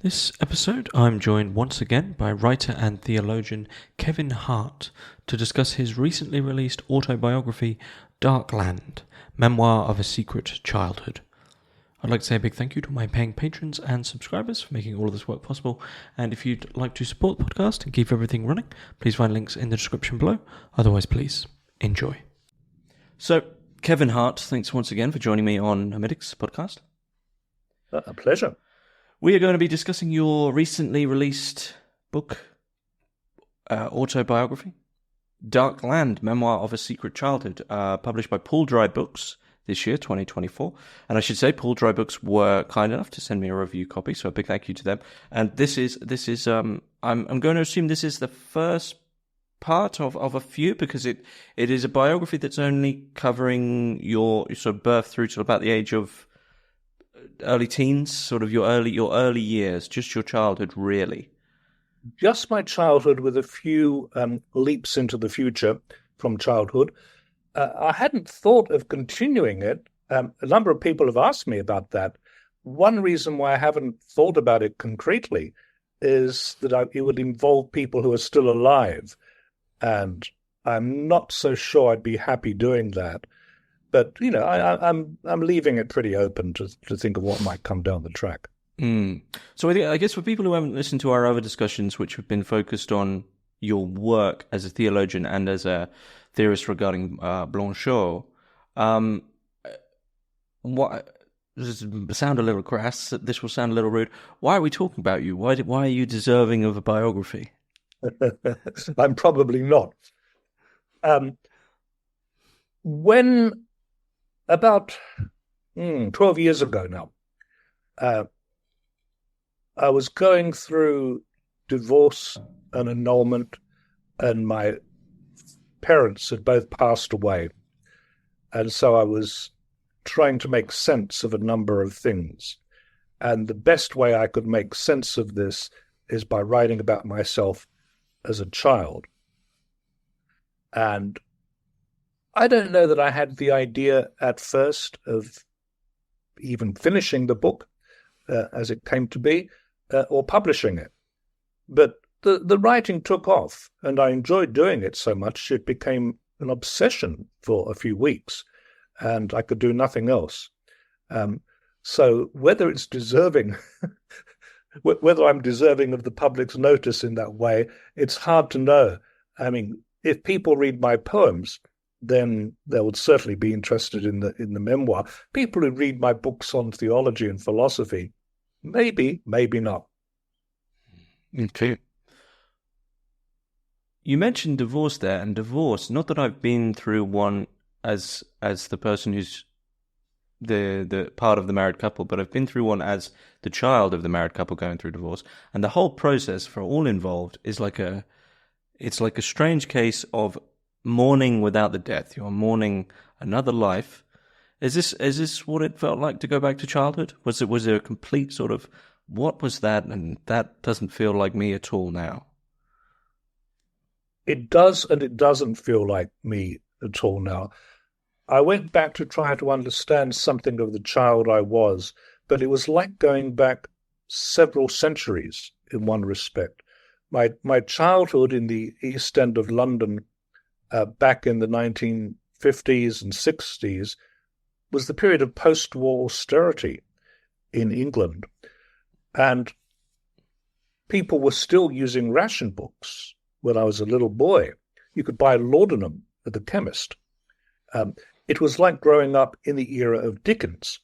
This episode, I'm joined once again by writer and theologian Kevin Hart to discuss his recently released autobiography, Dark Land, Memoir of a Secret Childhood. I'd like to say a big thank you to my paying patrons and subscribers for making all of this work possible, and if you'd like to support the podcast and keep everything running, please find links in the description below. Otherwise, please enjoy. So, Kevin Hart, thanks once again for joining me on Hermitix podcast. A pleasure. We are going to be discussing your recently released book, autobiography, Dark Land, Memoir of a Secret Childhood, published by Paul Dry Books this year, 2024. And I should say, Paul Dry Books were kind enough to send me a review copy, so a big thank you to them. And this is I'm going to assume this is the first part of a few, because it is a biography that's only covering your sort of birth through to about the age of early teens, sort of your early years, just your childhood, really. Just my childhood, with a few leaps into the future from childhood. I hadn't thought of continuing it. A number of people have asked me about that. One reason why I haven't thought about it concretely is that it would involve people who are still alive, and I'm not so sure I'd be happy doing that. But, you know, I'm leaving it pretty open to think of what might come down the track. So I guess for people who haven't listened to our other discussions, which have been focused on your work as a theologian and as a theorist regarding Blanchot, what this will sound a little crass, this will sound a little rude. Why are we talking about you? Why are you deserving of a biography? I'm probably not. When about 12 years ago now, I was going through divorce and annulment, and my parents had both passed away. And so I was trying to make sense of a number of things. And the best way I could make sense of this is by writing about myself as a child. And I don't know that I had the idea at first of even finishing the book as it came to be, or publishing it. But the writing took off, and I enjoyed doing it so much it became an obsession for a few weeks, and I could do nothing else. So whether it's deserving, whether I'm deserving of the public's notice in that way, it's hard to know. I mean, if people read my poems, then they would certainly be interested in the memoir. People who read my books on theology and philosophy, maybe not. Okay. You mentioned divorce there, and divorce, not that I've been through one as the person who's the part of the married couple, but I've been through one as the child of the married couple going through divorce. And the whole process for all involved is it's like a strange case of mourning without the death. You're mourning another life. Is this what it felt like to go back to childhood? Was there a complete sort of, what was that? And that doesn't feel like me at all now. It does, and it doesn't feel like me at all now. I went back to try to understand something of the child I was, but it was like going back several centuries in one respect. My childhood in the East End of London, back in the 1950s and 60s, was the period of post-war austerity in England. And people were still using ration books when I was a little boy. You could buy laudanum at the chemist. It was like growing up in the era of Dickens.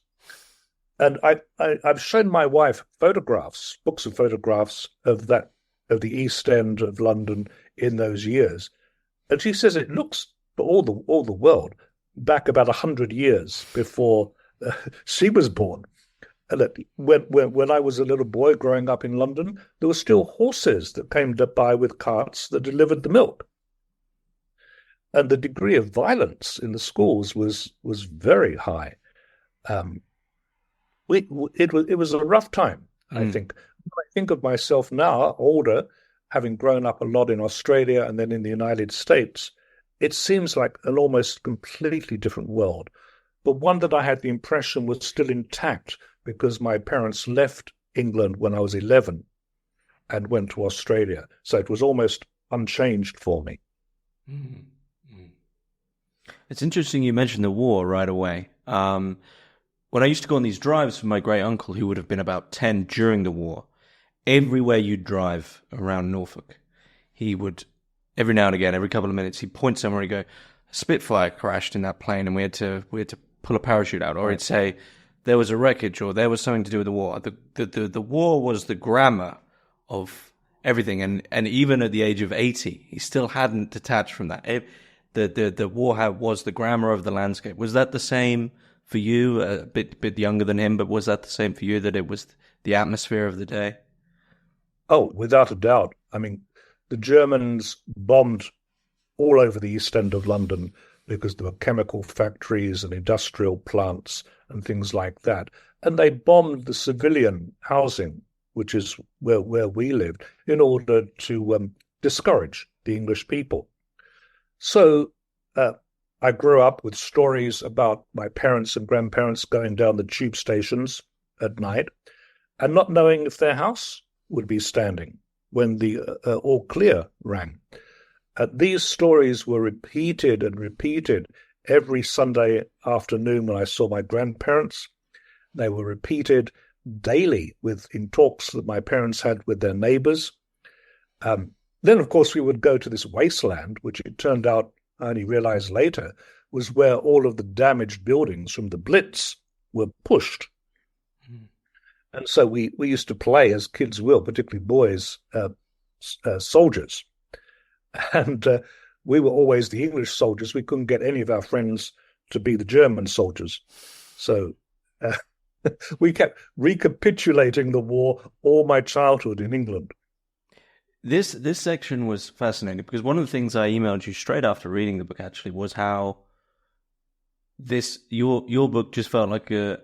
And I've shown my wife photographs, books of photographs of the East End of London in those years. And she says it looks, for all the world, back about 100 years before she was born. And when I was a little boy growing up in London, there were still horses that came by with carts that delivered the milk. And the degree of violence in the schools was very high. It was a rough time, I think. When I think of myself now, older, having grown up a lot in Australia and then in the United States, it seems like an almost completely different world, but one that I had the impression was still intact because my parents left England when I was 11 and went to Australia. So it was almost unchanged for me. Mm. It's interesting you mentioned the war right away. When I used to go on these drives with my great uncle, who would have been about 10 during the war, everywhere you'd drive around Norfolk, he would, every now and again, every couple of minutes, he'd point somewhere and go, a Spitfire crashed in that plane and we had to pull a parachute out. Or Right. he'd say, there was a wreckage or there was something to do with the war. The war was the grammar of everything. And even at the age of 80, he still hadn't detached from that. The war was the grammar of the landscape. Was that the same for you? A bit younger than him, but was that the same for you, that it was the atmosphere of the day? Oh, without a doubt. I mean, the Germans bombed all over the East End of London because there were chemical factories and industrial plants and things like that. And they bombed the civilian housing, which is where we lived, in order to discourage the English people. So I grew up with stories about my parents and grandparents going down the tube stations at night and not knowing if their house would be standing when the all clear rang. These stories were repeated and repeated every Sunday afternoon when I saw my grandparents. They were repeated daily in talks that my parents had with their neighbors. Then, of course, we would go to this wasteland, which it turned out, I only realized later, was where all of the damaged buildings from the Blitz were pushed. Mm. And so we used to play, as kids will, particularly boys, soldiers. And we were always the English soldiers. We couldn't get any of our friends to be the German soldiers. So we kept recapitulating the war all my childhood in England. This section was fascinating because one of the things I emailed you straight after reading the book actually was how your book just felt like an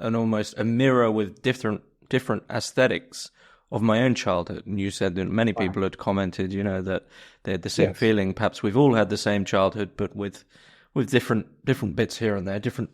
almost a mirror with different aesthetics of my own childhood. And you said that many people had commented, that they had the same feeling. Perhaps we've all had the same childhood, but with different bits here and there, different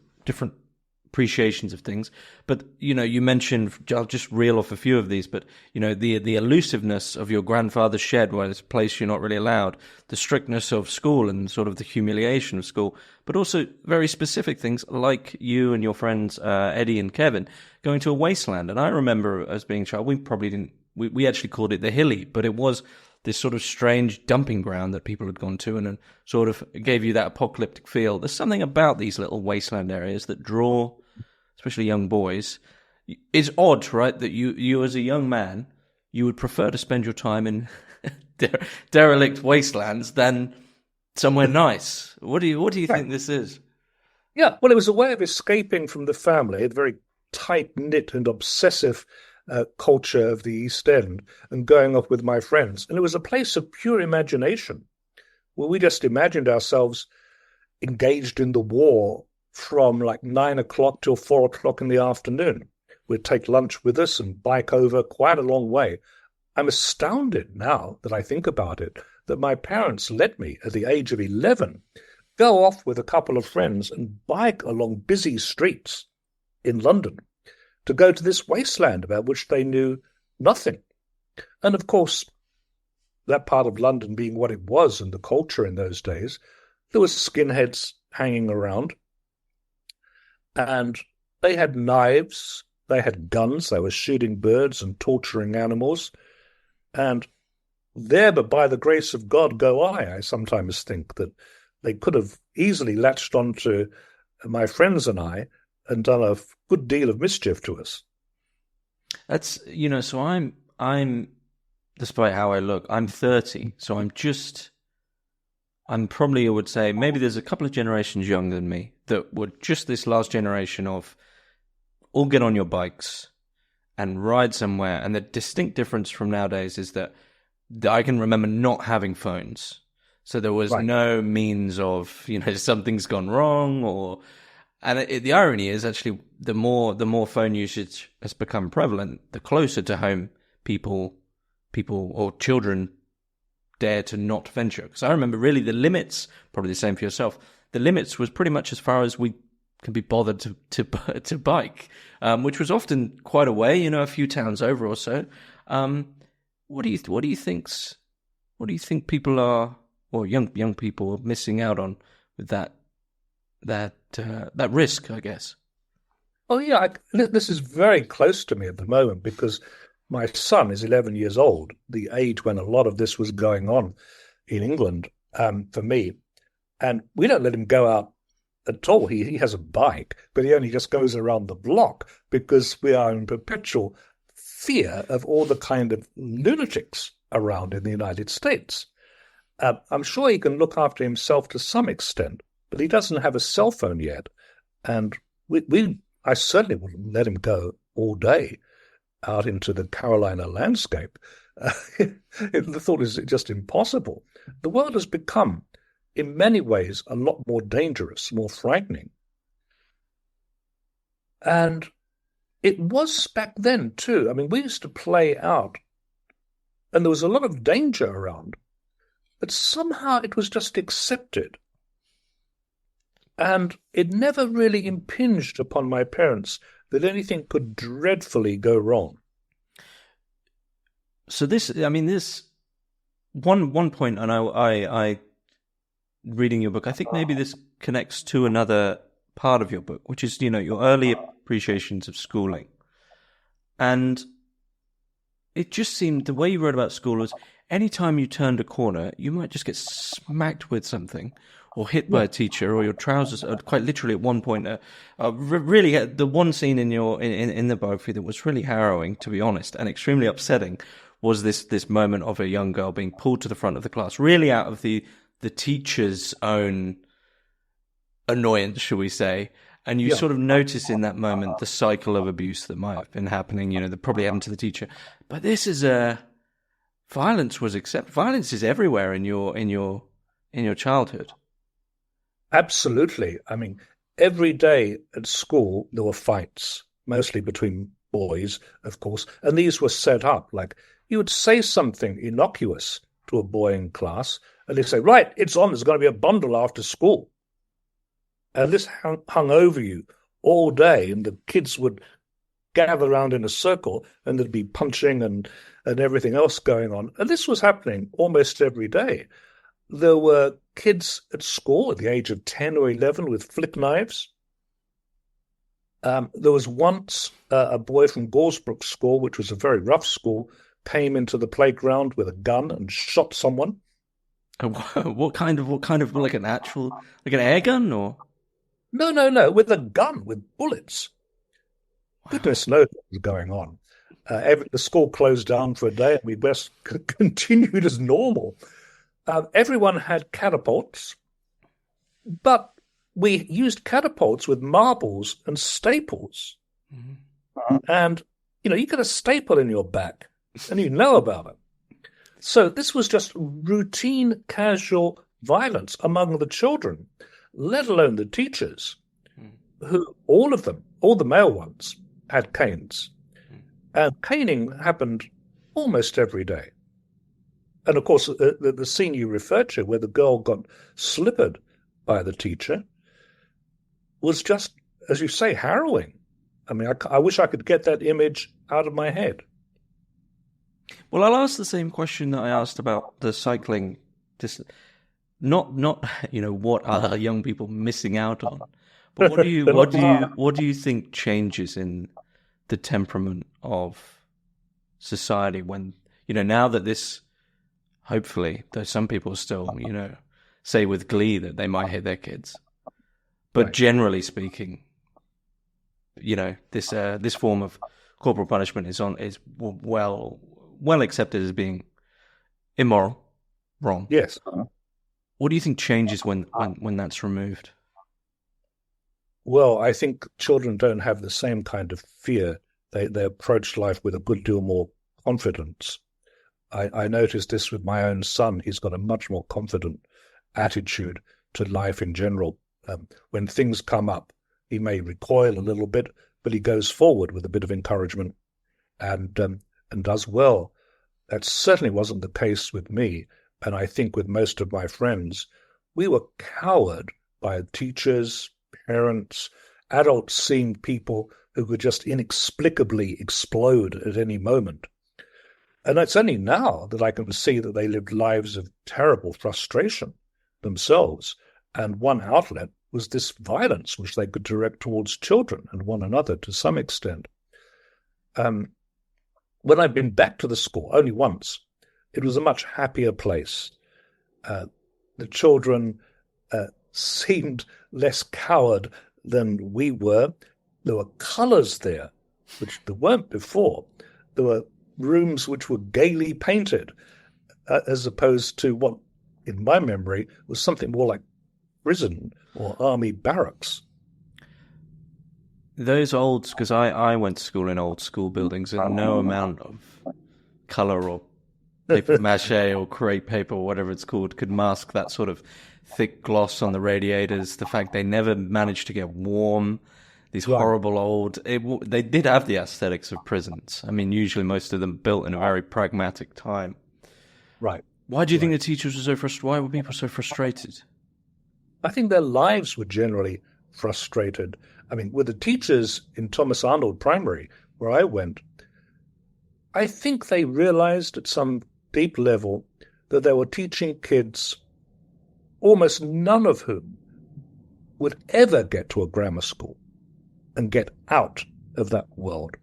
appreciations of things. But you mentioned, I'll just reel off a few of these, but the elusiveness of your grandfather's shed, where it's a place you're not really allowed, the strictness of school and sort of the humiliation of school, but also very specific things like you and your friends Eddie and Kevin going to a wasteland. And I remember as being a child, we probably didn't, we actually called it the Hilly, but it was this sort of strange dumping ground that people had gone to, and then sort of gave you that apocalyptic feel. There's something about these little wasteland areas that draw, especially young boys. It's odd, right, that you as a young man, you would prefer to spend your time in derelict wastelands than somewhere nice. What do you think this is? Yeah, well, it was a way of escaping from the family, the very tight-knit and obsessive culture of the East End, and going off with my friends. And it was a place of pure imagination, where we just imagined ourselves engaged in the war from like 9 o'clock till 4 o'clock in the afternoon. We'd take lunch with us and bike over quite a long way. I'm astounded now that I think about it, that my parents let me, at the age of 11, go off with a couple of friends and bike along busy streets in London to go to this wasteland about which they knew nothing. And of course, that part of London being what it was and the culture in those days, there was skinheads hanging around. And they had knives, they had guns, they were shooting birds and torturing animals. And there, but by the grace of God, go I sometimes think that they could have easily latched onto my friends and I and done a good deal of mischief to us. That's, so I'm, despite how I look, I'm 30, so I'm probably, I would say, maybe there's a couple of generations younger than me that were just this last generation of all get on your bikes and ride somewhere. And the distinct difference from nowadays is that I can remember not having phones. So there was no means of, something's gone wrong and the irony is actually the more phone usage has become prevalent, the closer to home people or children dare to not venture. Because I remember really the limits, probably the same for yourself, the limits was pretty much as far as we can be bothered to bike, which was often quite a way, you know, a few towns over or so. What do you think people are, or young people are missing out on with that risk, I guess? Oh, yeah, this is very close to me at the moment because my son is 11 years old, the age when a lot of this was going on in England for me. And we don't let him go out at all. He has a bike, but he only just goes around the block because we are in perpetual fear of all the kind of lunatics around in the United States. I'm sure he can look after himself to some extent, but he doesn't have a cell phone yet. And I certainly wouldn't let him go all day out into the Carolina landscape. The thought is just impossible. The world has become, in many ways, a lot more dangerous, more frightening. And it was back then, too. I mean, we used to play out, and there was a lot of danger around, but somehow it was just accepted. And it never really impinged upon my parents that anything could dreadfully go wrong. So this one point, and I reading your book, I think maybe this connects to another part of your book, which is, you know, your early appreciations of schooling. And it just seemed, the way you wrote about school was anytime you turned a corner, you might just get smacked with something or hit by a teacher, or your trousers, quite literally at one point, really the one scene in the biography that was really harrowing, to be honest, and extremely upsetting was this moment of a young girl being pulled to the front of the class, really out of the teacher's own annoyance, shall we say. And you sort of notice in that moment the cycle of abuse that might have been happening, you know, that probably happened to the teacher. But this is violence was accepted. Violence is everywhere in your childhood. Absolutely. I mean, every day at school there were fights, mostly between boys, of course, and these were set up. Like, you would say something innocuous to a boy in class, and they'd say, right, it's on, there's going to be a bundle after school. And this hung over you all day, and the kids would gather around in a circle, and there'd be punching and everything else going on. And this was happening almost every day. There were kids at school at the age of 10 or 11 with flick knives. There was once a boy from Goresbrook School, which was a very rough school, came into the playground with a gun and shot someone. What kind of, like an air gun, or? No, with a gun, with bullets. Wow. Goodness knows what was going on. The school closed down for a day, and we just continued as normal. Everyone had catapults, but we used catapults with marbles and staples. Mm-hmm. And, you know, you get a staple in your back, and you know about it. So this was just routine, casual violence among the children, let alone the teachers, who, all of them, all the male ones, had canes. And caning happened almost every day. And, of course, the scene you referred to, where the girl got slippered by the teacher, was just, as you say, harrowing. I mean, I wish I could get that image out of my head. Well, I'll ask the same question that I asked about the cycling. Not you know, what are young people missing out on, but what do you think changes in the temperament of society when, you know, now that this, hopefully, though some people still, you know, say with glee that they might hit their kids, but right. Generally speaking, you know, this form of corporal punishment is well accepted as being immoral, wrong. Yes. What do you think changes when that's removed? Well, I think children don't have the same kind of fear. They approach life with a good deal more confidence. I noticed this with my own son. He's got a much more confident attitude to life in general. When things come up, he may recoil a little bit, but he goes forward with a bit of encouragement and does well. That certainly wasn't the case with me, and I think with most of my friends. We were cowered by teachers, parents, adults seemed people who could just inexplicably explode at any moment. And it's only now that I can see that they lived lives of terrible frustration themselves. And one outlet was this violence, which they could direct towards children and one another to some extent. When I've been back to the school, only once, it was a much happier place. The children seemed less coward than we were. There were colours there, which there weren't before. There were rooms which were gaily painted, as opposed to what, in my memory, was something more like prison or army barracks. Those old, because I went to school in old school buildings, and no amount of colour or paper mache or crepe paper or whatever it's called could mask that sort of thick gloss on the radiators, the fact they never managed to get warm, these horrible old... they did have the aesthetics of prisons. I mean, usually most of them built in a very pragmatic time. Right. Why do you think the teachers were so frustrated? Why were people so frustrated? I think their lives were generally frustrated. I mean, with the teachers in Thomas Arnold Primary, where I went, I think they realized at some deep level that they were teaching kids, almost none of whom would ever get to a grammar school and get out of that world.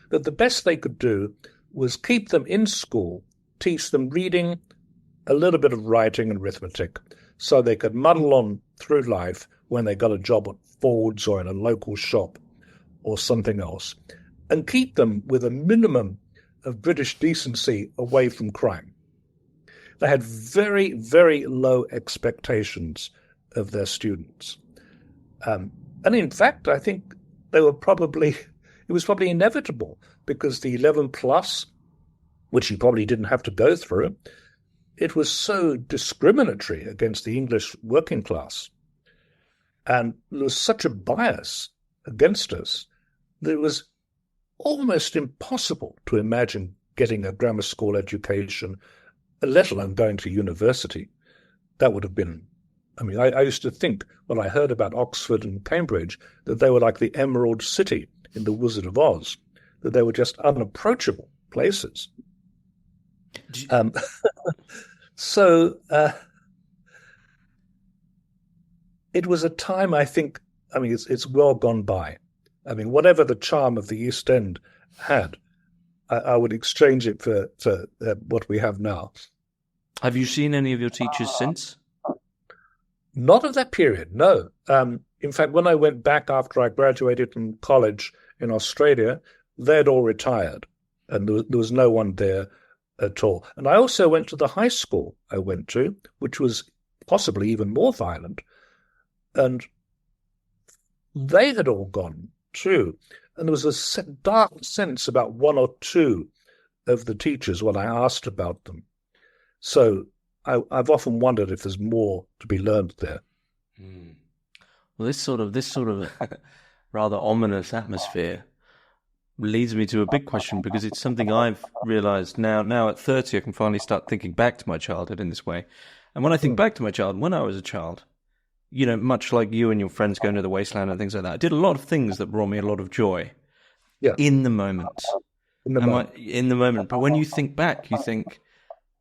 That the best they could do was keep them in school, teach them reading, a little bit of writing and arithmetic, so they could muddle on through life when they got a job at Ford's or in a local shop or something else, and keep them with a minimum of British decency away from crime. They had very, very low expectations of their students. And in fact, I think it was probably inevitable, because the 11 plus, which he probably didn't have to go through, it was so discriminatory against the English working class. And there was such a bias against us that it was almost impossible to imagine getting a grammar school education, let alone going to university. That would have been, I mean, I used to think when I heard about Oxford and Cambridge that they were like the Emerald City in The Wizard of Oz, that they were just unapproachable places. So it was a time, I think, I mean, it's well gone by. I mean, whatever the charm of the East End had, I would exchange it for what we have now. Have you seen any of your teachers since? Not of that period, no. In fact, when I went back after I graduated from college in Australia, they'd all retired, and there was no one there at all. And I also went to the high school I went to, which was possibly even more violent, and they had all gone too. And there was a dark sense about one or two of the teachers when I asked about them. So I've often wondered if there's more to be learned there. Well, this sort of rather ominous atmosphere leads me to a big question, because it's something I've realized now at 30, I can finally start thinking back to my childhood in this way. And when I think back to my childhood, when I was a child, you know, much like you and your friends going to the wasteland and things like that, I did a lot of things that brought me a lot of joy in the moment. In the moment. But when you think back, you think,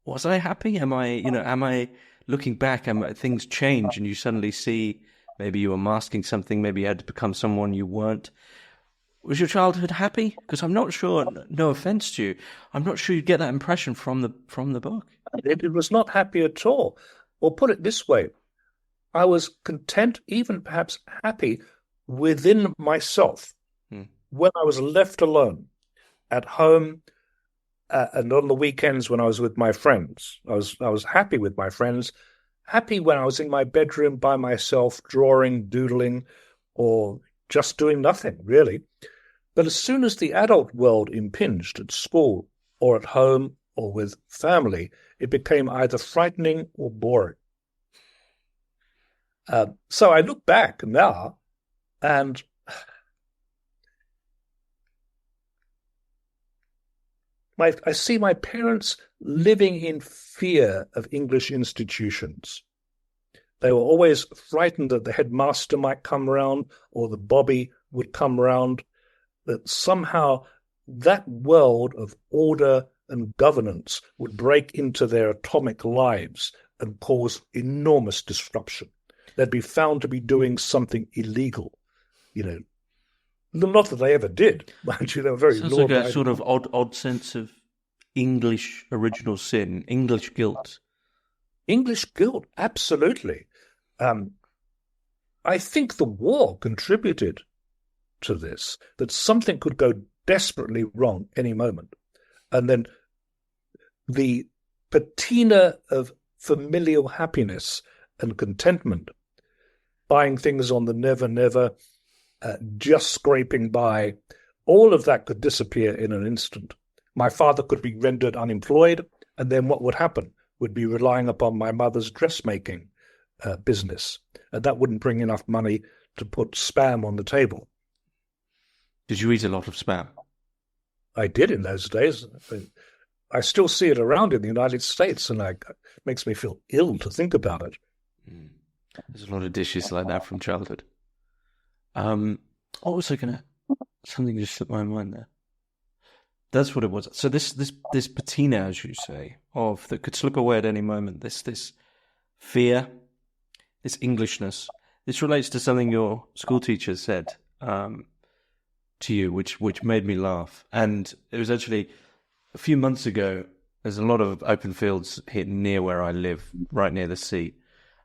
was I happy? Am I looking back, things change and you suddenly see maybe you were masking something, maybe you had to become someone you weren't. Was your childhood happy? Because I'm not sure, no offense to you, I'm not sure you get that impression from the book. It was not happy at all. Or put it this way, I was content, even perhaps happy, within myself. When I was left alone at home and on the weekends when I was with my friends. I was happy with my friends, happy when I was in my bedroom by myself, drawing, doodling, or just doing nothing, really. But as soon as the adult world impinged at school or at home or with family, it became either frightening or boring. So I look back now and I see my parents living in fear of English institutions. They were always frightened that the headmaster might come round or the bobby would come round, that somehow that world of order and governance would break into their atomic lives and cause enormous disruption. They'd be found to be doing something illegal, Not that they ever did, mind you. They were very sounds law-abiding. like a sort of odd sense of English original sin, English guilt. English guilt, absolutely. I think the war contributed to this, that something could go desperately wrong any moment. And then the patina of familial happiness and contentment, buying things on the never, just scraping by, all of that could disappear in an instant. My father could be rendered unemployed, and then what would happen? Would be relying upon my mother's dressmaking business, and that wouldn't bring enough money to put Spam on the table. Did you eat a lot of Spam? I did in those days. I still see it around in the United States, and it makes me feel ill to think about it. There's a lot of dishes like that from childhood. What was I gonna? Something just slipped my mind there. That's what it was. So this patina, as you say, of that could slip away at any moment. This fear, this Englishness. This relates to something your school teacher said to you, which made me laugh. And it was actually a few months ago. There's a lot of open fields here near where I live, right near the sea.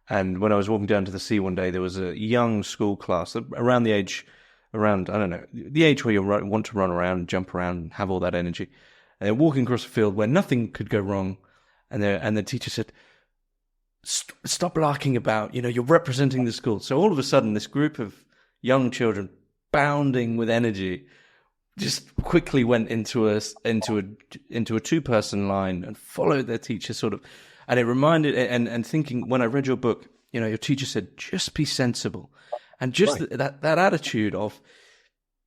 And when I was walking down to the sea one day, there was a young school class around the age. Around, I don't know, the age where you want to run around, jump around, and have all that energy. And they're walking across a field where nothing could go wrong. And the teacher said, stop larking about, you're representing the school. So all of a sudden, this group of young children, bounding with energy, just quickly went into a two-person line and followed their teacher sort of. And it reminded, and thinking, when I read your book, your teacher said, just be sensible. And just right. that attitude of,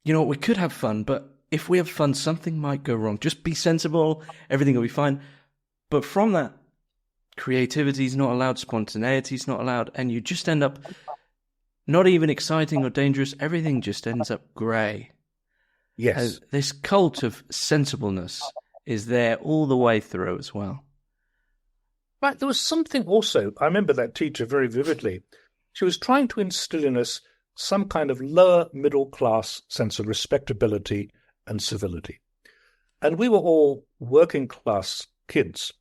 we could have fun, but if we have fun, something might go wrong. Just be sensible, everything will be fine. But from that, creativity is not allowed, spontaneity is not allowed, and you just end up not even exciting or dangerous. Everything just ends up grey. Yes. This cult of sensibleness is there all the way through as well. Right. There was something also, I remember that teacher very vividly. She was trying to instill in us some kind of lower middle class sense of respectability and civility. And we were all working class kids,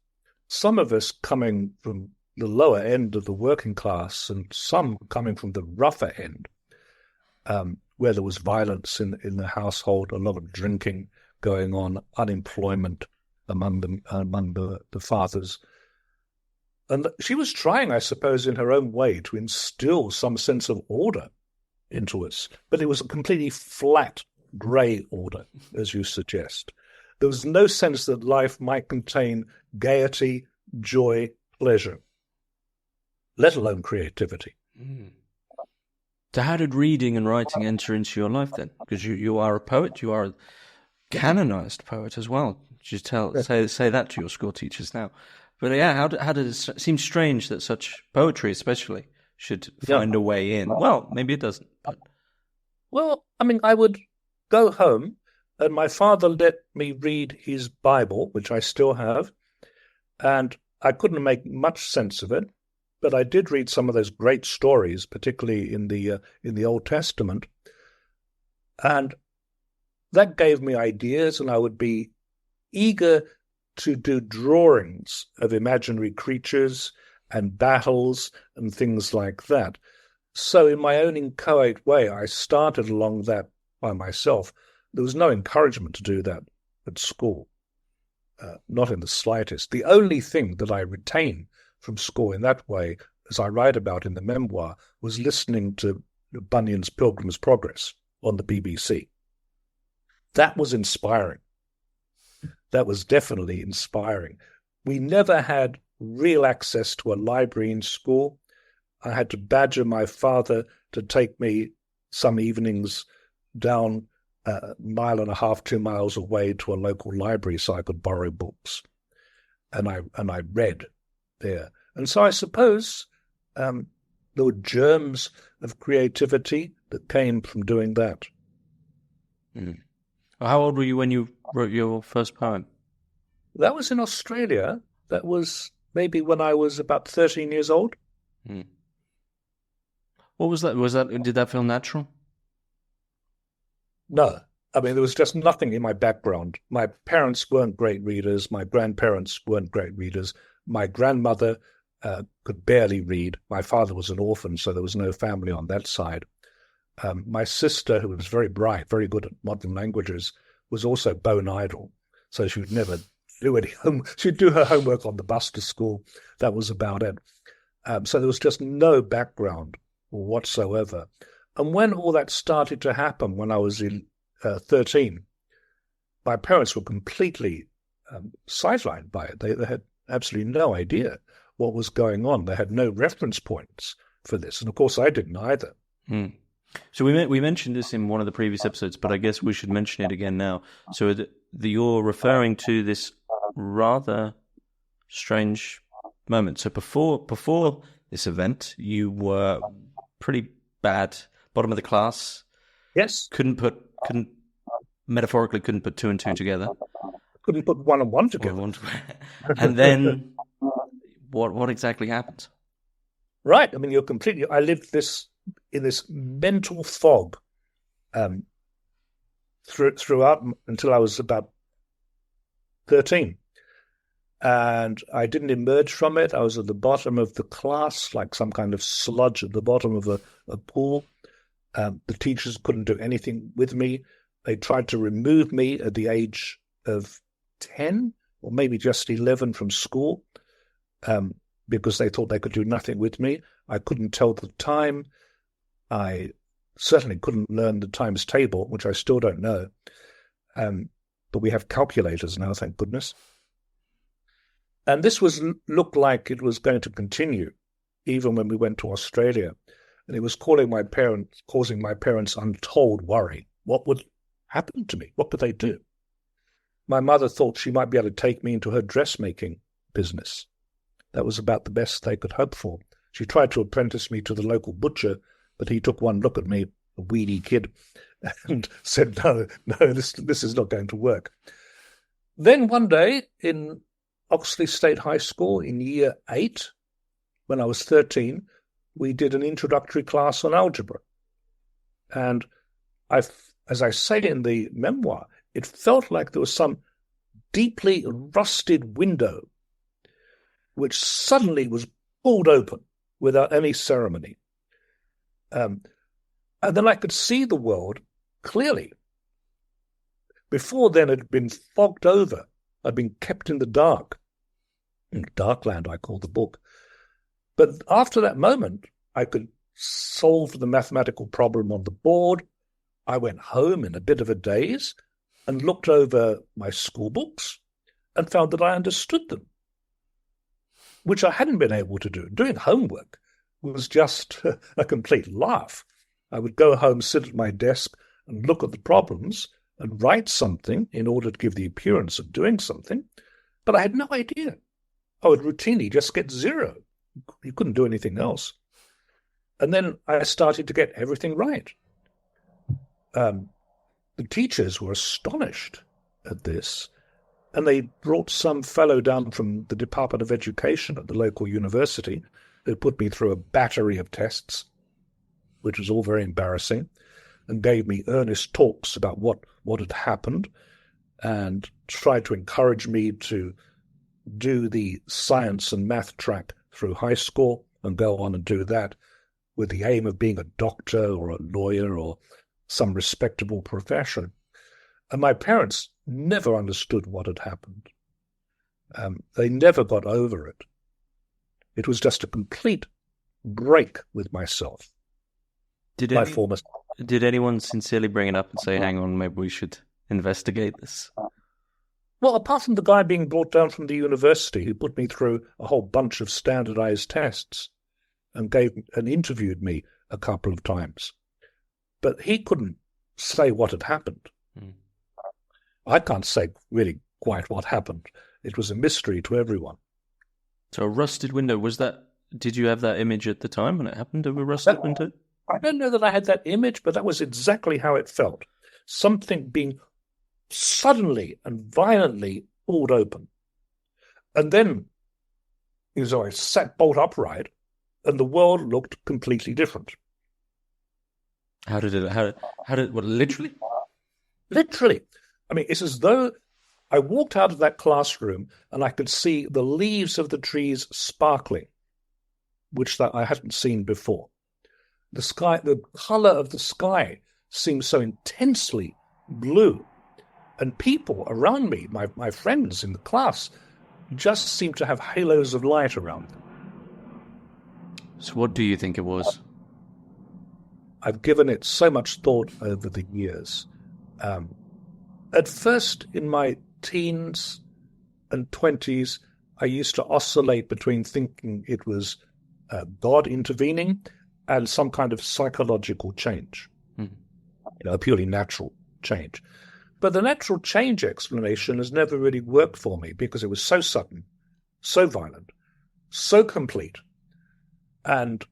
some of us coming from the lower end of the working class and some coming from the rougher end, where there was violence in the household, a lot of drinking going on, unemployment among the fathers. And she was trying, I suppose, in her own way to instill some sense of order into us. But it was a completely flat, grey order, as you suggest. There was no sense that life might contain gaiety, joy, pleasure, let alone creativity. So how did reading and writing enter into your life then? Because you are a poet, you are a canonized poet as well. Just say that to your school teachers now. But yeah, how did it seem strange that such poetry, especially, should find a way in? Well, maybe it doesn't. But... Well, I would go home, and my father let me read his Bible, which I still have, and I couldn't make much sense of it, but I did read some of those great stories, particularly in the Old Testament, and that gave me ideas, and I would be eager to do drawings of imaginary creatures and battles and things like that. So in my own inchoate way, I started along that by myself. There was no encouragement to do that at school, not in the slightest. The only thing that I retain from school in that way, as I write about in the memoir, was listening to Bunyan's Pilgrim's Progress on the BBC. That was inspiring. That was definitely inspiring. We never had real access to a library in school. I had to badger my father to take me some evenings down a mile and a half, 2 miles away to a local library so I could borrow books. And I read there. And so I suppose there were germs of creativity that came from doing that. Mm. How old were you when you wrote your first poem? That was in Australia. That was maybe when I was about 13 years old. Mm. What was that? Did that feel natural? No, I mean, there was just nothing in my background. My parents weren't great readers. My grandparents weren't great readers. My grandmother could barely read. My father was an orphan, so there was no family on that side. My sister, who was very bright, very good at modern languages, was also bone idle, so she would never do any homework. She'd do her homework on the bus to school. That was about it. So there was just no background whatsoever. And when all that started to happen, when I was in 13, my parents were completely sidelined by it. They had absolutely no idea what was going on. They had no reference points for this. And of course, I didn't either. Mm. So we mentioned this in one of the previous episodes, but I guess we should mention it again now. So you're referring to this rather strange moment. So before this event, you were pretty bad, bottom of the class. Yes. Metaphorically couldn't put two and two together. Couldn't put one and one together. And then what exactly happened? Right. I mean, I lived in this mental fog throughout until I was about 13. And I didn't emerge from it. I was at the bottom of the class, like some kind of sludge at the bottom of a pool. The teachers couldn't do anything with me. They tried to remove me at the age of 10 or maybe just 11 from school because they thought they could do nothing with me. I couldn't tell the time. I certainly couldn't learn the times table, which I still don't know. But we have calculators now, thank goodness. And this looked like it was going to continue, even when we went to Australia. And it was causing my parents untold worry. What would happen to me? What could they do? My mother thought she might be able to take me into her dressmaking business. That was about the best they could hope for. She tried to apprentice me to the local butcher, but he took one look at me, a weedy kid, and said, no, this is not going to work. Then one day in Oxley State High School in year 8, when I was 13, we did an introductory class on algebra. And as I say in the memoir, it felt like there was some deeply rusted window which suddenly was pulled open without any ceremony. And then I could see the world clearly. Before then, it had been fogged over. I'd been kept in the dark. Darkland, I call the book. But after that moment, I could solve the mathematical problem on the board. I went home in a bit of a daze and looked over my school books and found that I understood them, which I hadn't been able to do. Doing homework was just a complete laugh. I would go home, sit at my desk and look at the problems and write something in order to give the appearance of doing something, but I had no idea. I would routinely just get 0. You couldn't do anything else. And then I started to get everything right. The teachers were astonished at this, and they brought some fellow down from the Department of Education at the local university who put me through a battery of tests, which was all very embarrassing, and gave me earnest talks about what had happened and tried to encourage me to do the science and math track through high school and go on and do that with the aim of being a doctor or a lawyer or some respectable profession. And my parents never understood what had happened. They never got over it. It was just a complete break with myself. Did anyone sincerely bring it up and say, hang on, maybe we should investigate this? Well, apart from the guy being brought down from the university who put me through a whole bunch of standardized tests and interviewed me a couple of times. But he couldn't say what had happened. I can't say really quite what happened. It was a mystery to everyone. So a rusted window, did you have that image at the time when it happened of a rusted window? I don't know that I had that image, but that was exactly how it felt. something being suddenly and violently pulled open. And then, I sat bolt upright, and the world looked completely different. How did what, literally? Literally. I mean, it's as though I walked out of that classroom and I could see the leaves of the trees sparkling, which I hadn't seen before. The sky, the color of the sky seemed so intensely blue. And people around me, my friends in the class, just seemed to have halos of light around them. So what do you think it was? I've given it so much thought over the years. At first, in my teens and 20s, I used to oscillate between thinking it was God intervening and some kind of psychological change, a purely natural change. But the natural change explanation has never really worked for me because it was so sudden, so violent, so complete. And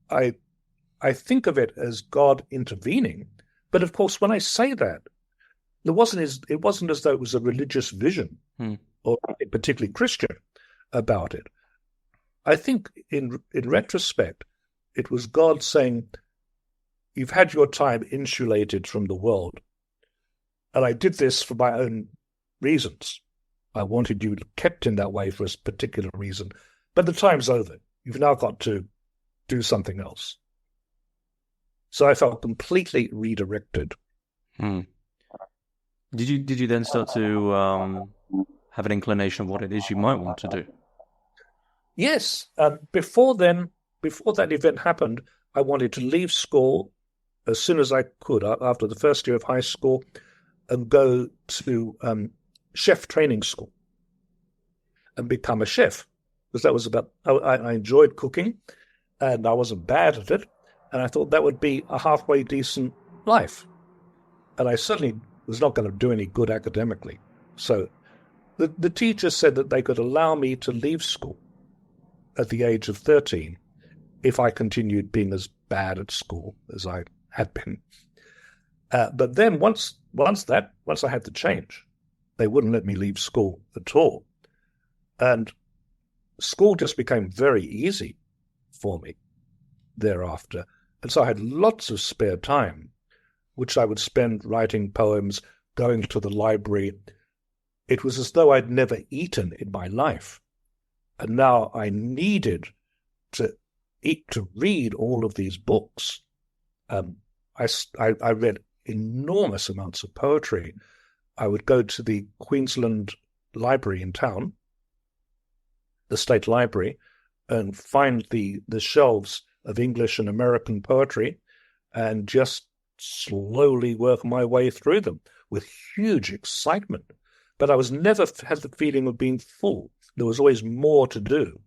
I think of it as God intervening. But of course, when I say that, it wasn't as though it was a religious vision or particularly Christian about it. I think in retrospect, it was God saying, you've had your time insulated from the world. And I did this for my own reasons. I wanted you kept in that way for a particular reason. But the time's over. You've now got to do something else. So I felt completely redirected. Did you then start to have an inclination of what it is you might want to do? Yes. Before that event happened, I wanted to leave school as soon as I could after the first year of high school and go to chef training school and become a chef. Because that was I enjoyed cooking and I wasn't bad at it. And I thought that would be a halfway decent life. And I certainly was not going to do any good academically. So the teacher said that they could allow me to leave school at the age of 13 if I continued being as bad at school as I had been. But then once I had to change, they wouldn't let me leave school at all. And school just became very easy for me thereafter. And so I had lots of spare time, which I would spend writing poems, going to the library. It was as though I'd never eaten in my life. And now I needed to read all of these books. I read enormous amounts of poetry. I would go to the Queensland Library in town, the State Library, and find the shelves of English and American poetry and just slowly work my way through them with huge excitement. But I was never had the feeling of being full. There was always more to do.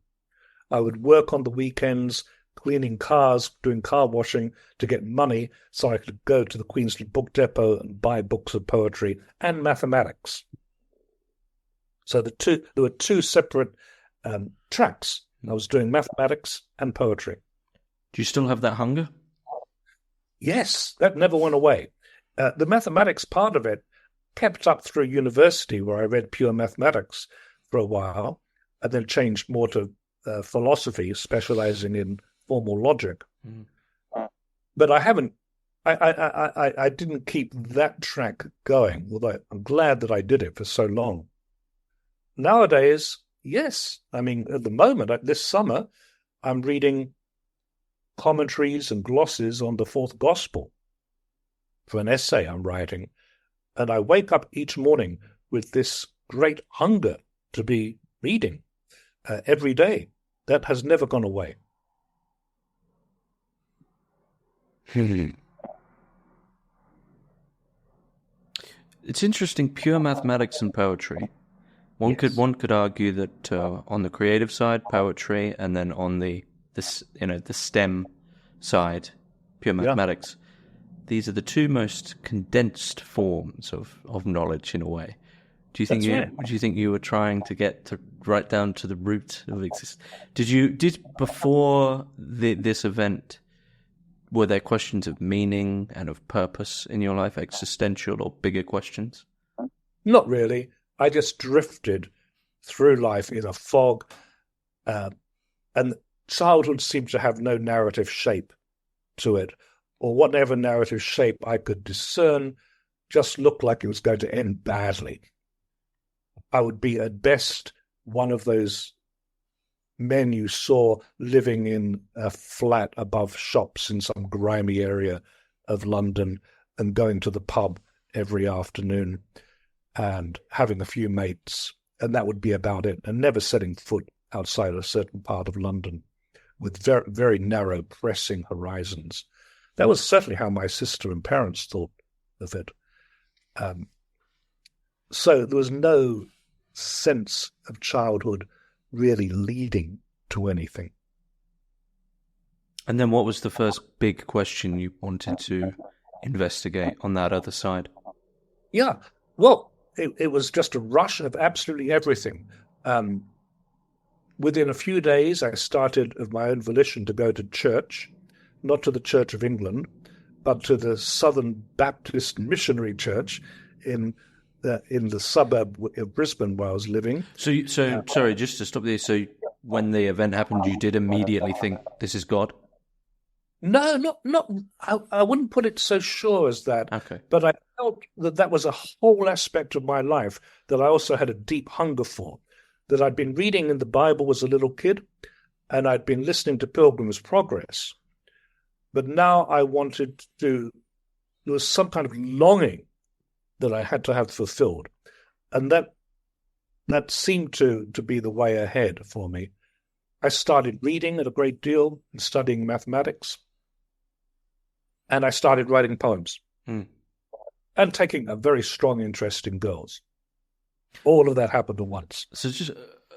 I would work on the weekends, cleaning cars, doing car washing to get money so I could go to the Queensland Book Depot and buy books of poetry and mathematics. So there were two separate tracks. I was doing mathematics and poetry. Do you still have that hunger? Yes, that never went away. The mathematics part of it kept up through university, where I read pure mathematics for a while, and then changed more to philosophy, specializing in formal logic. But I didn't keep that track going, although I'm glad that I did it for so long. Nowadays, yes. I mean, at the moment, this summer, I'm reading commentaries and glosses on the Fourth Gospel for an essay I'm writing. And I wake up each morning with this great hunger to be reading every day. That has never gone away. It's interesting, pure mathematics and poetry. One could argue that on the creative side, poetry, and then on the STEM side, pure mathematics. These are the two most condensed forms of knowledge in a way. Do you think you were trying to get right down to the root of existence? Before this event, were there questions of meaning and of purpose in your life, existential or bigger questions? Not really. I just drifted through life in a fog, and childhood seemed to have no narrative shape to it, or whatever narrative shape I could discern just looked like it was going to end badly. I would be at best one of those men you saw living in a flat above shops in some grimy area of London and going to the pub every afternoon and having a few mates, and that would be about it, and never setting foot outside a certain part of London with very, very narrow, pressing horizons. That was certainly how my sister and parents thought of it. So there was no sense of childhood really leading to anything. And then what was the first big question you wanted to investigate on that other side? Yeah, well, it was just a rush of absolutely everything. Within a few days, I started of my own volition to go to church, not to the Church of England, but to the Southern Baptist Missionary Church in the suburb of Brisbane where I was living. So sorry, just to stop there. So when the event happened, you did immediately think, this is God? No, not. I wouldn't put it so sure as that. Okay. But I felt that was a whole aspect of my life that I also had a deep hunger for, that I'd been reading in the Bible as a little kid, and I'd been listening to Pilgrim's Progress. But now I wanted to, there was some kind of longing that I had to have fulfilled. And that seemed to be the way ahead for me. I started reading a great deal and studying mathematics. And I started writing poems and taking a very strong interest in girls. All of that happened at once. So just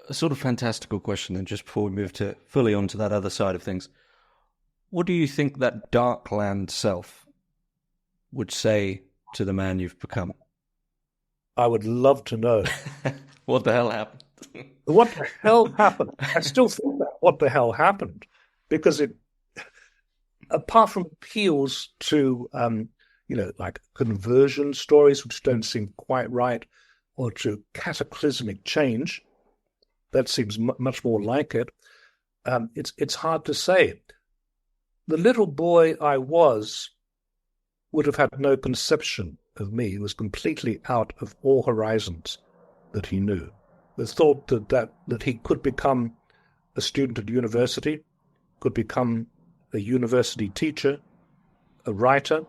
a sort of fantastical question then, just before we move to fully onto that other side of things. What do you think that Darkland self would say to the man you've become? I would love to know. What the hell happened? What the hell happened? I still think that what the hell happened, because it, apart from appeals to, like conversion stories, which don't seem quite right, or to cataclysmic change, that seems much more like it. It's hard to say. The little boy I was would have had no conception of me. He was completely out of all horizons that he knew. The thought that he could become a student at university, could become a university teacher, a writer,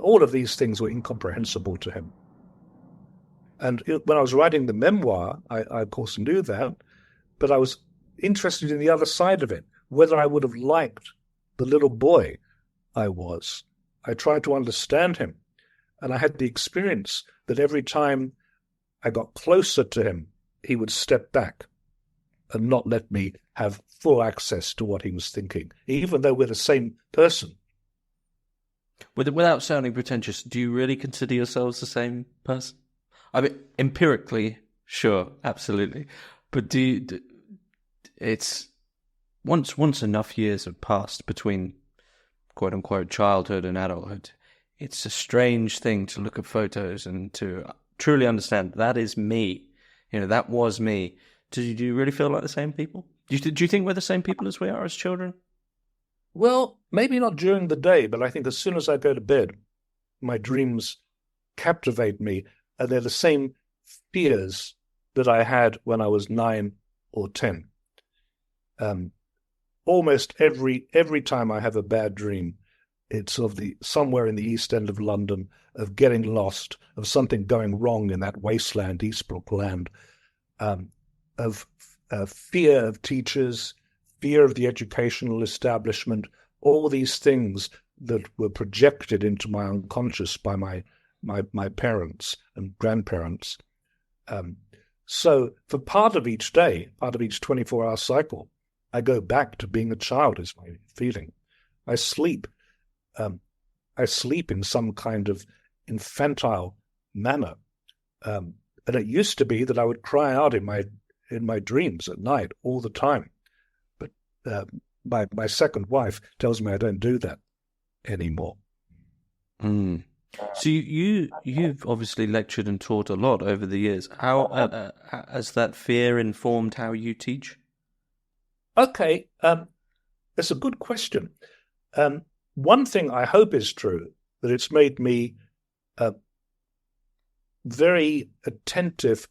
all of these things were incomprehensible to him. And when I was writing the memoir, I of course knew that, but I was interested in the other side of it, whether I would have liked the little boy I was. I tried to understand him, and I had the experience that every time I got closer to him, he would step back and not let me have full access to what he was thinking, even though we're the same person. Without sounding pretentious, do you really consider yourselves the same person? I mean, empirically, sure, absolutely. But it's once enough years have passed between quote unquote childhood and adulthood, it's a strange thing to look at photos and to truly understand that is me. That was me. Do you really feel like the same people? Do you think we're the same people as we are as children? Well, maybe not during the day, but I think as soon as I go to bed, my dreams captivate me, and they're the same fears that I had when I was 9 or 10. Almost every time I have a bad dream, it's of somewhere in the East End of London, of getting lost, of something going wrong in that wasteland, Eastbrook land, of fear of teachers, fear of the educational establishment, all these things that were projected into my unconscious by my parents and grandparents. So for part of each day, part of each 24-hour cycle, I go back to being a child, is my feeling. I sleep in some kind of infantile manner. And it used to be that I would cry out in my dreams at night all the time. But my second wife tells me I don't do that anymore. Mm. So you've obviously lectured and taught a lot over the years. How has that fear informed how you teach? Okay, that's a good question. One thing I hope is true, that it's made me very attentive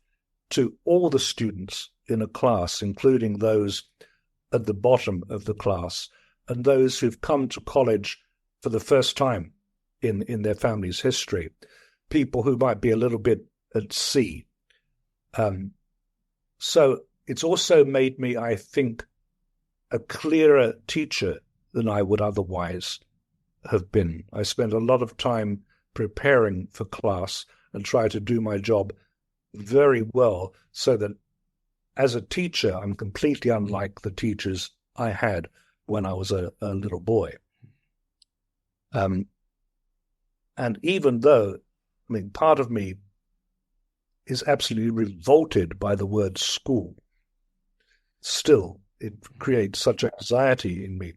to all the students in a class, including those at the bottom of the class and those who've come to college for the first time in their family's history, people who might be a little bit at sea. So it's also made me, I think, a clearer teacher than I would otherwise have been. I spent a lot of time preparing for class and try to do my job very well so that as a teacher, I'm completely unlike the teachers I had when I was a little boy. And even though, I mean, part of me is absolutely revolted by the word school, still, it creates such anxiety in me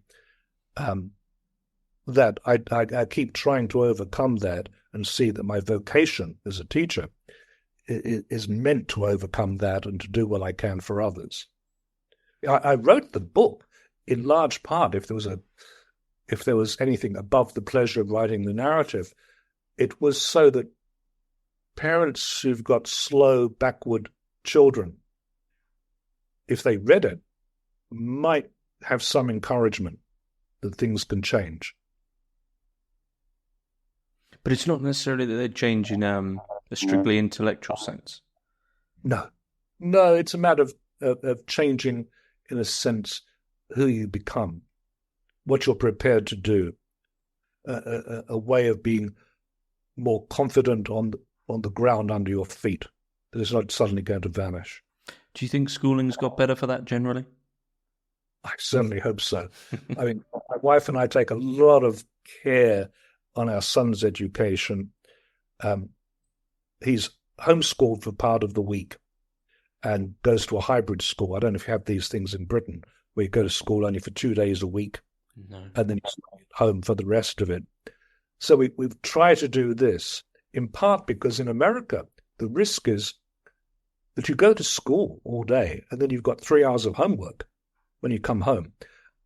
that I keep trying to overcome that and see that my vocation as a teacher is meant to overcome that and to do what I can for others. I wrote the book in large part, if there was anything above the pleasure of writing the narrative, it was so that parents who've got slow, backward children, if they read it, might have some encouragement that things can change. But it's not necessarily that they change in a strictly intellectual sense. No, it's a matter of changing, in a sense, who you become, what you're prepared to do, a way of being more confident on the ground under your feet, that is not suddenly going to vanish. Do you think schooling's got better for that generally? I certainly hope so. I mean, my wife and I take a lot of care on our son's education. He's homeschooled for part of the week and goes to a hybrid school. I don't know if you have these things in Britain, where you go to school only for 2 days a week, No. and then you stay at home for the rest of it. So we've tried to do this, in part because in America, the risk is that you go to school all day, and then you've got 3 hours of homework when you come home.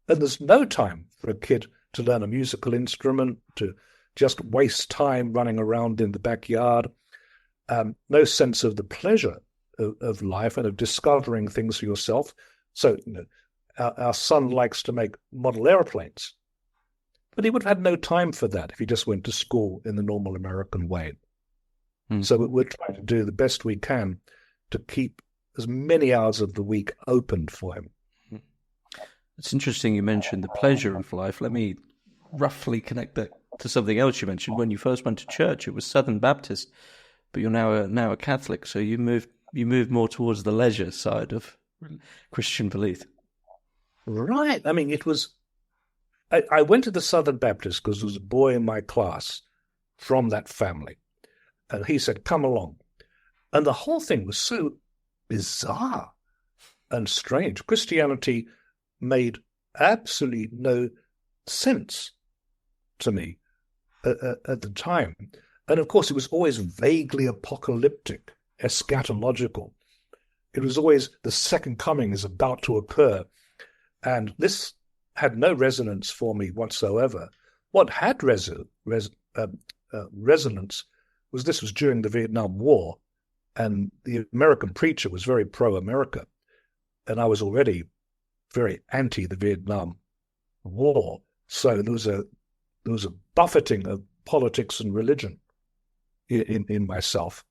And there's no time for a kid to learn a musical instrument, to just waste time running around in the backyard. No sense of the pleasure of life and of discovering things for yourself. So, our son likes to make model airplanes, but he would have had no time for that if he just went to school in the normal American way. So we're trying to do the best we can to keep as many hours of the week open for him. It's interesting you mentioned the pleasure of life. Let me roughly connect that to something else you mentioned. When you first went to church, it was Southern Baptist, but you're now a Catholic, so you moved more towards the leisure side of Christian belief. Right. I mean, it was... I went to the Southern Baptist because there was a boy in my class from that family, and he said, "Come along." And the whole thing was so bizarre and strange. Christianity made absolutely no sense to me at the time. And of course, it was always vaguely apocalyptic, eschatological. It was always the second coming is about to occur. And this had no resonance for me whatsoever. What had resonance was this was during the Vietnam War, and the American preacher was very pro-America. And I was already very anti the Vietnam War. So there was a buffeting of politics and religion in myself.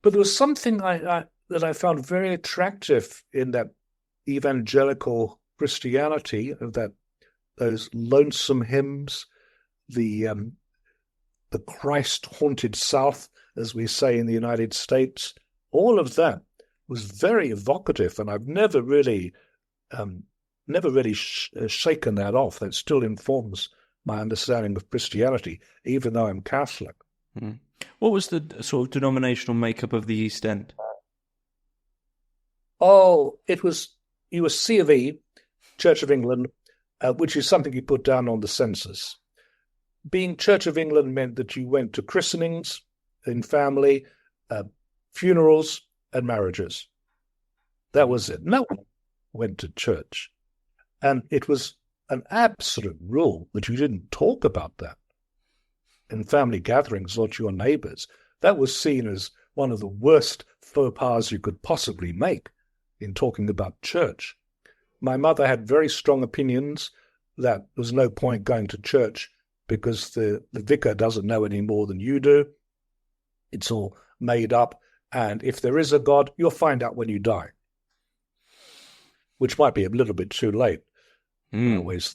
But there was something that I found very attractive in that evangelical Christianity, of those lonesome hymns, the Christ-haunted South, as we say in the United States. All of that was very evocative, and I've never really shaken that off. That still informs my understanding of Christianity, even though I'm Catholic. Mm. What was the sort of denominational makeup of the East End? Oh, you were C of E, Church of England, which is something you put down on the census. Being Church of England meant that you went to christenings in family, funerals, and marriages. That was it. No one went to church. And it was an absolute rule that you didn't talk about that in family gatherings or to your neighbors. That was seen as one of the worst faux pas you could possibly make in talking about church. My mother had very strong opinions that there was no point going to church because the vicar doesn't know any more than you do. It's all made up. And if there is a God, you'll find out when you die, which might be a little bit too late. Always.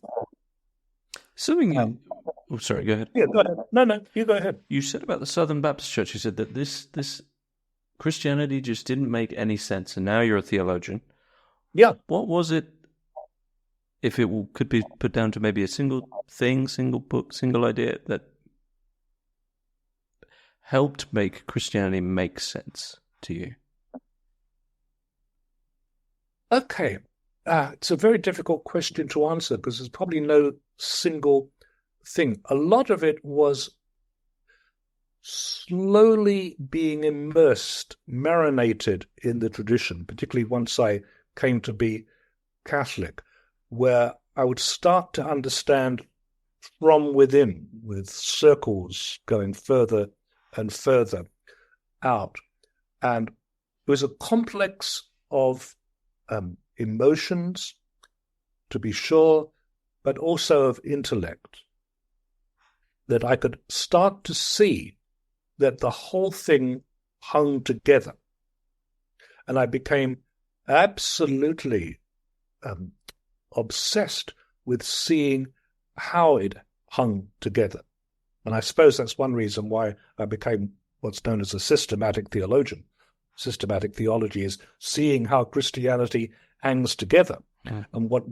Something. Oh, sorry. Go ahead. Yeah, go ahead. No, you go ahead. You said about the Southern Baptist Church. You said that this Christianity just didn't make any sense, and now you're a theologian. Yeah. What was it? If it could be put down to maybe a single thing, single book, single idea that helped make Christianity make sense to you? Okay. It's a very difficult question to answer because there's probably no single thing. A lot of it was slowly being immersed, marinated in the tradition, particularly once I came to be Catholic, where I would start to understand from within, with circles going further and further out. And it was a complex of emotions, to be sure, but also of intellect, that I could start to see that the whole thing hung together. And I became absolutely obsessed with seeing how it hung together. And I suppose that's one reason why I became what's known as a systematic theologian. Systematic theology is seeing how Christianity hangs together and what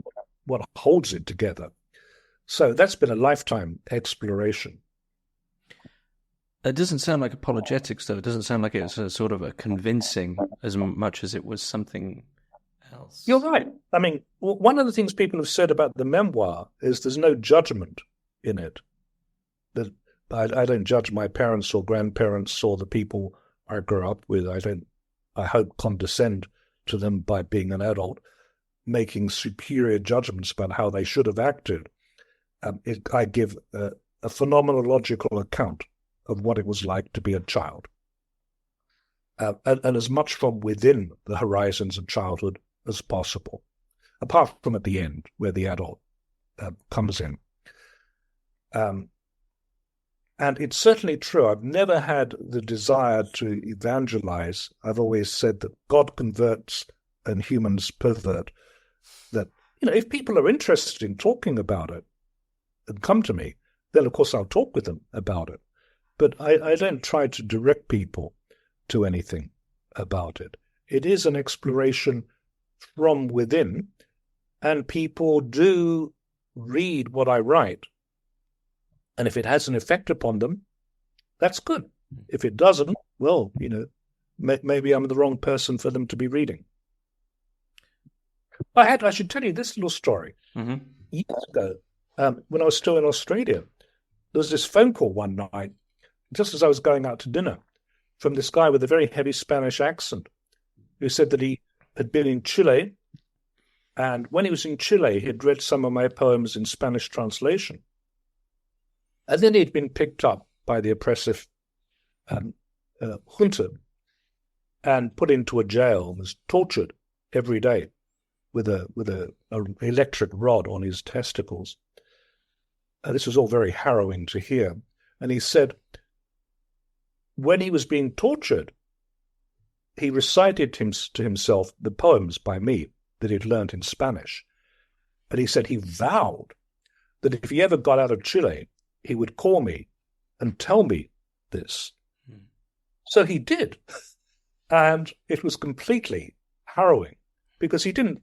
holds it together. So that's been a lifetime exploration. It doesn't sound like apologetics, though. It doesn't sound like it's a sort of a convincing as much as it was something else. You're right. I mean, one of the things people have said about the memoir is there's no judgment in it. That I don't judge my parents or grandparents or the people I grew up with. I hope, condescend to them by being an adult, making superior judgments about how they should have acted. I give a phenomenological account of what it was like to be a child. And as much from within the horizons of childhood as possible, apart from at the end where the adult comes in. And it's certainly true. I've never had the desire to evangelize. I've always said that God converts and humans pervert. That, if people are interested in talking about it and come to me, then of course I'll talk with them about it. But I don't try to direct people to anything about it. It is an exploration from within, and people do read what I write. And if it has an effect upon them, that's good. If it doesn't, well, maybe I'm the wrong person for them to be reading. I should tell you this little story. Mm-hmm. Years ago, when I was still in Australia, there was this phone call one night, just as I was going out to dinner, from this guy with a very heavy Spanish accent, who said that he had been in Chile, and when he was in Chile, he'd read some of my poems in Spanish translation. And then he'd been picked up by the oppressive junta and put into a jail and was tortured every day with a electric rod on his testicles. This was all very harrowing to hear. And he said, when he was being tortured, he recited to himself the poems by me that he'd learned in Spanish. And he said he vowed that if he ever got out of Chile, he would call me and tell me this. So he did. And it was completely harrowing because we didn't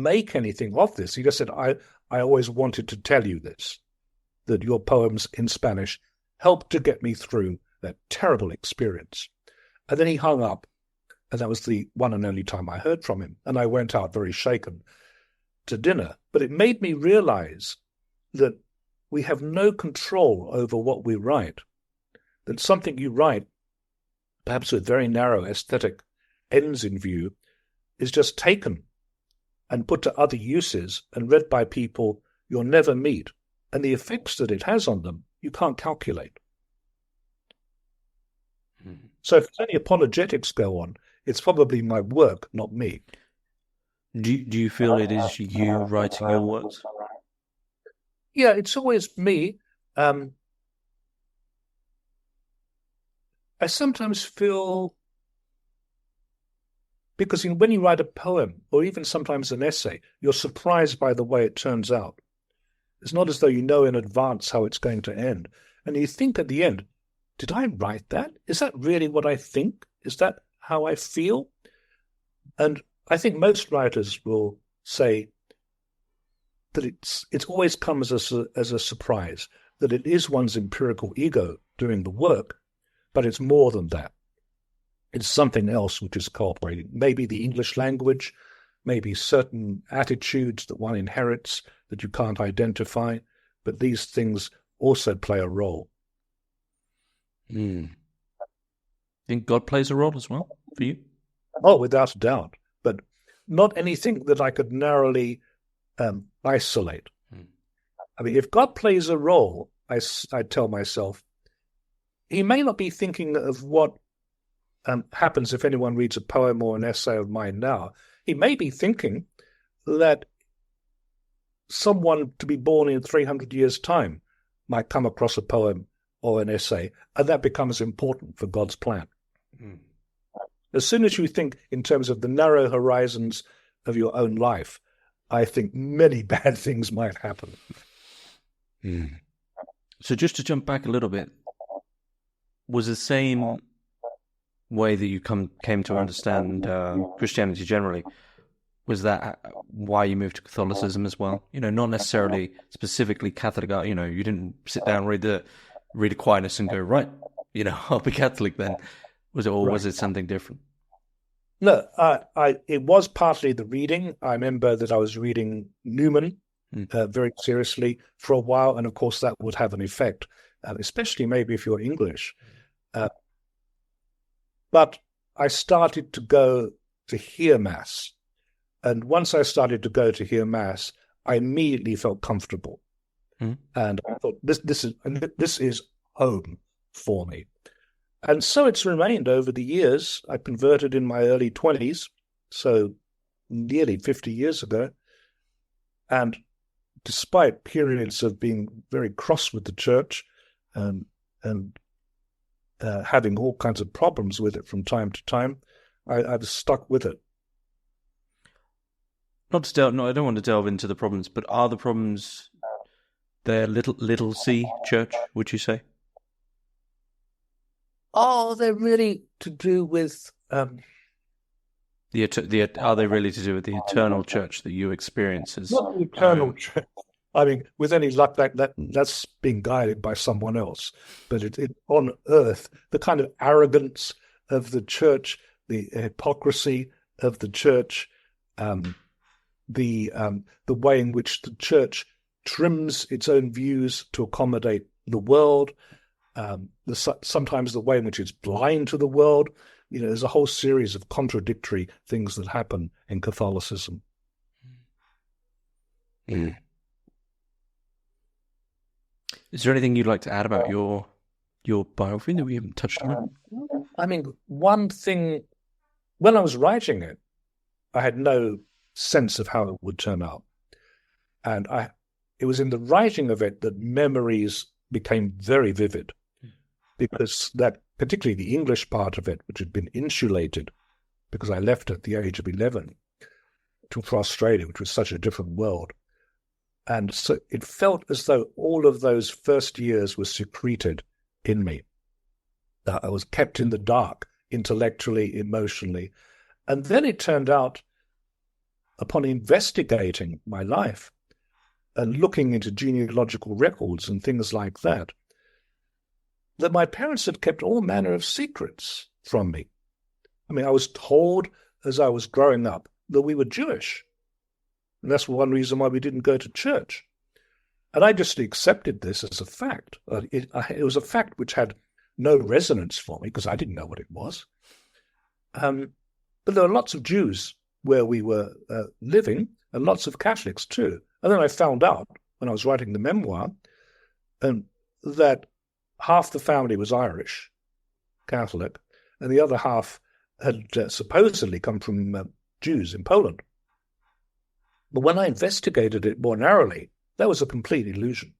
make anything of this. He just said, I always wanted to tell you this, that your poems in Spanish helped to get me through that terrible experience. And then he hung up, and that was the one and only time I heard from him. And I went out very shaken. to dinner, but it made me realize that we have no control over what we write, that something you write, perhaps with very narrow aesthetic ends in view, is just taken and put to other uses and read by people you'll never meet. And the effects that it has on them, you can't calculate. Mm-hmm. So if any apologetics go on, it's probably my work, not me. Do you feel it is you writing your works? Yeah, it's always me. I sometimes feel, because when you write a poem or even sometimes an essay, you're surprised by the way it turns out. It's not as though you know in advance how it's going to end. And you think at the end, did I write that? Is that really what I think? Is that how I feel? And I think most writers will say that it's always comes as a surprise, that it is one's empirical ego doing the work, but it's more than that. It's something else which is cooperating. Maybe the English language, maybe certain attitudes that one inherits that you can't identify, but these things also play a role. Think God plays a role as well for you? Oh, without a doubt, but not anything that I could narrowly isolate. I mean, if God plays a role, I tell myself, he may not be thinking of what happens if anyone reads a poem or an essay of mine now. He may be thinking that someone to be born in 300 years' time might come across a poem or an essay, and that becomes important for God's plan. As soon as you think in terms of the narrow horizons of your own life, I think many bad things might happen. So just to jump back a little bit, was the same way that you came to understand Christianity generally, was that why you moved to Catholicism as well? You know, not necessarily specifically Catholic. You know, you didn't sit down, read Aquinas and go, right, you know, I'll be Catholic then. Was it, or was it something different? No, it was partly the reading. I remember that I was reading Newman very seriously for a while, and of course that would have an effect, especially maybe if you're English. But I started to go to hear Mass. And once I started to go to hear Mass, I immediately felt comfortable. And I thought, this is home for me. And so it's remained over the years. I converted in my early 20s, so nearly 50 years ago. And despite periods of being very cross with the church and having all kinds of problems with it from time to time, I've stuck with it. I don't want to delve into the problems, but are the problems there little C church, would you say? Oh, they're really to do with are they really to do with the eternal church that you experience as not the eternal church? I mean, with any luck, that's being guided by someone else. But it on earth, the kind of arrogance of the church, the hypocrisy of the church, the way in which the church trims its own views to accommodate the world, sometimes the way in which it's blind to the world. You know, there's a whole series of contradictory things that happen in Catholicism. Is there anything you'd like to add about your biography that we haven't touched on? I mean, one thing, when I was writing it, I had no sense of how it would turn out. And it was in the writing of it that memories became very vivid, because that, particularly the English part of it, which had been insulated, because I left at the age of 11 for Australia, which was such a different world. And so it felt as though all of those first years were secreted in me. I was kept in the dark, intellectually, emotionally. And then it turned out, upon investigating my life and looking into genealogical records and things like that my parents had kept all manner of secrets from me. I mean, I was told as I was growing up that we were Jewish. And that's one reason why we didn't go to church. And I just accepted this as a fact. It was a fact which had no resonance for me because I didn't know what it was. But there were lots of Jews where we were living, and lots of Catholics too. And then I found out when I was writing the memoir that half the family was Irish, Catholic, and the other half had supposedly come from Jews in Poland. But when I investigated it more narrowly, that was a complete illusion.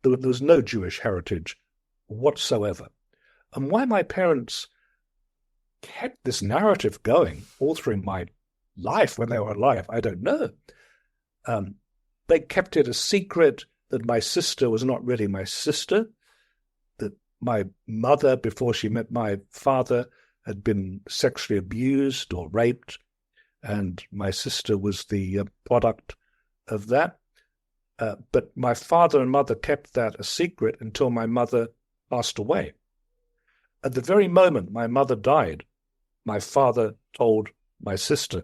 There was no Jewish heritage whatsoever. And why my parents kept this narrative going all through my life when they were alive, I don't know. They kept it a secret that my sister was not really my sister, that my mother, before she met my father, had been sexually abused or raped, and my sister was the product of that. But my father and mother kept that a secret until my mother passed away. At the very moment my mother died, my father told my sister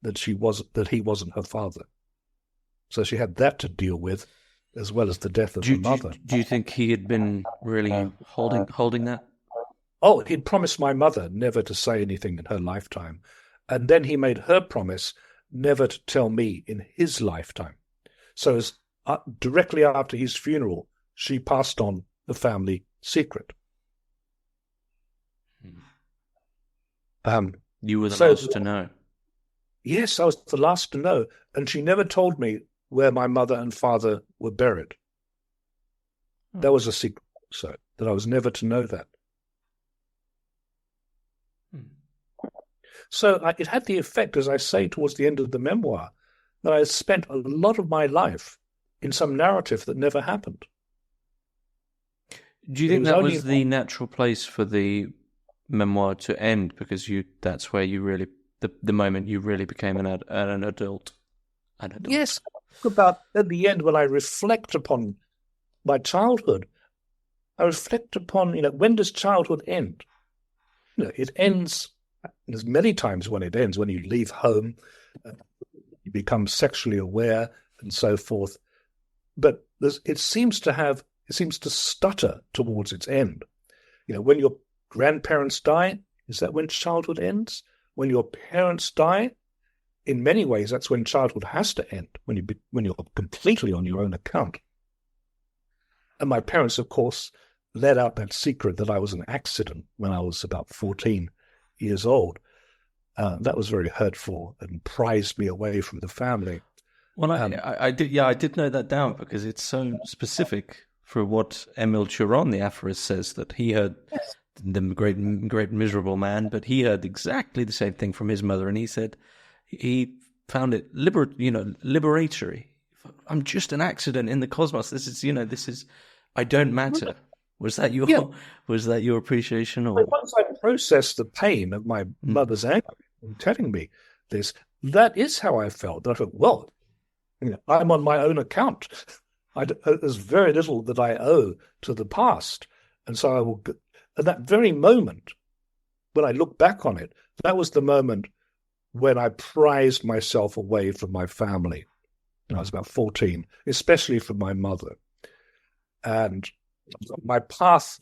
that he wasn't her father. So she had that to deal with, as well as the death of her mother. Do you think he had been really holding that? Oh, he'd promised my mother never to say anything in her lifetime. And then he made her promise never to tell me in his lifetime. So as directly after his funeral, she passed on the family secret. You were the last to know. Yes, I was the last to know. And she never told me where my mother and father were buried. That was a secret, so that I was never to know that. So it had the effect, as I say towards the end of the memoir, that I spent a lot of my life in some narrative that never happened. Do you think that was the natural place for the memoir to end? Because that's where you really, the moment you really became an adult. Yes, about at the end when I reflect upon my childhood, I reflect upon, when does childhood end? It ends. There's many times when it ends, when you leave home, you become sexually aware and so forth. But it seems to stutter towards its end. When your grandparents die, is that when childhood ends? When your parents die, in many ways, that's when childhood has to end, when you're completely on your own account. And my parents, of course, let out that secret that I was an accident when I was about 14 years old. That was very hurtful and prized me away from the family. Well, I did note that down because it's so specific for what Émile Chiron, the aphorist, says, that he heard the great miserable man, but he heard exactly the same thing from his mother, and he said he found it liberatory. I'm just an accident in the cosmos. This is I don't matter. Was that your appreciation? Or once I processed the pain of my mother's anger in telling me this, that is how I felt. I thought, well, I'm on my own account. There's very little that I owe to the past. And so I will, at that very moment, when I look back on it, that was the moment when I prized myself away from my family. I was about 14, especially from my mother. And my path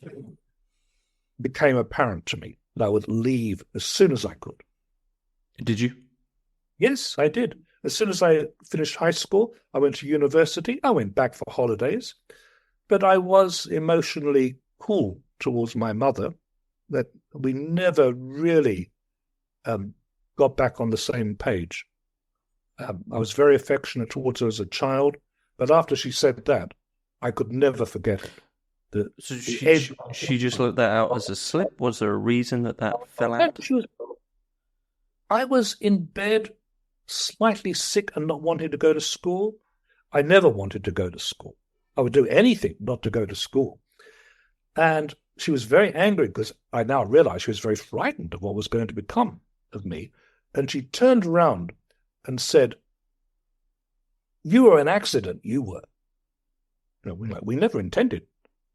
became apparent to me that I would leave as soon as I could. Did you? Yes, I did. As soon as I finished high school, I went to university. I went back for holidays, but I was emotionally cool towards my mother, that we never really got back on the same page. I was very affectionate towards her as a child, but after she said that, I could never forget it. So she just let that out as a slip? Was there a reason that fell out? I was in bed, slightly sick and not wanting to go to school. I never wanted to go to school. I would do anything not to go to school. And she was very angry because I now realize she was very frightened of what was going to become of me. And she turned around and said, "You were an accident, you were. We never intended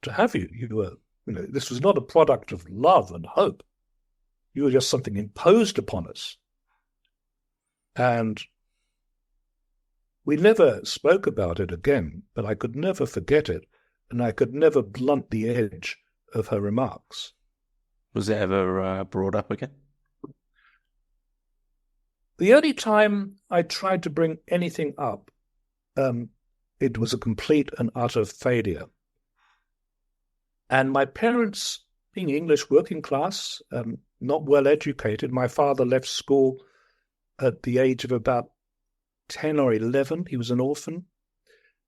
to have you. You were, this was not a product of love and hope. You were just something imposed upon us." And We never spoke about it again, but I could never forget it, and I could never blunt the edge of her remarks. Was it ever brought up again? The only time I tried to bring anything up, it was a complete and utter failure. And my parents, being English working class, not well educated, my father left school at the age of about 10 or 11. He was an orphan.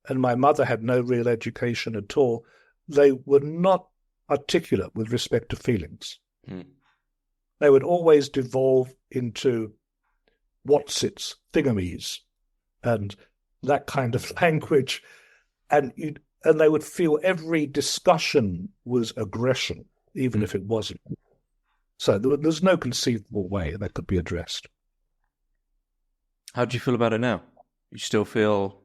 And my mother had no real education at all. They were not articulate with respect to feelings. They would always devolve into whatsits, thingamies, and that kind of language. And they would feel every discussion was aggression, even if it wasn't. So there's no conceivable way that could be addressed. How do you feel about it now? You still feel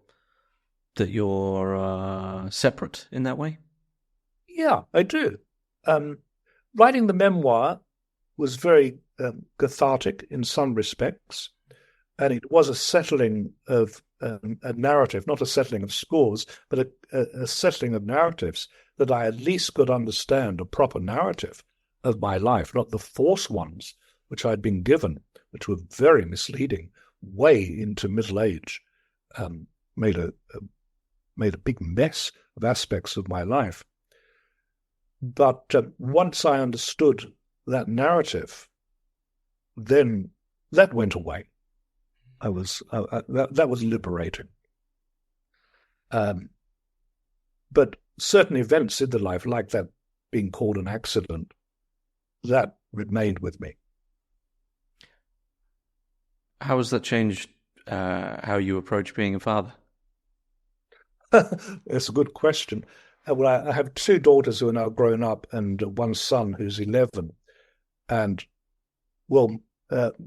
that you're separate in that way? Yeah, I do. Writing the memoir was very cathartic in some respects, and it was a settling of a narrative, not a settling of scores, but a settling of narratives that I at least could understand a proper narrative of my life, not the false ones which I'd been given, which were very misleading, way into middle age, made a big mess of aspects of my life. But once I understood that narrative, then that went away. That was liberating. But certain events in the life, like that being called an accident, that remained with me. How has that changed how you approach being a father? It's a good question. Well, I have two daughters who are now grown up and one son who's 11. And, well,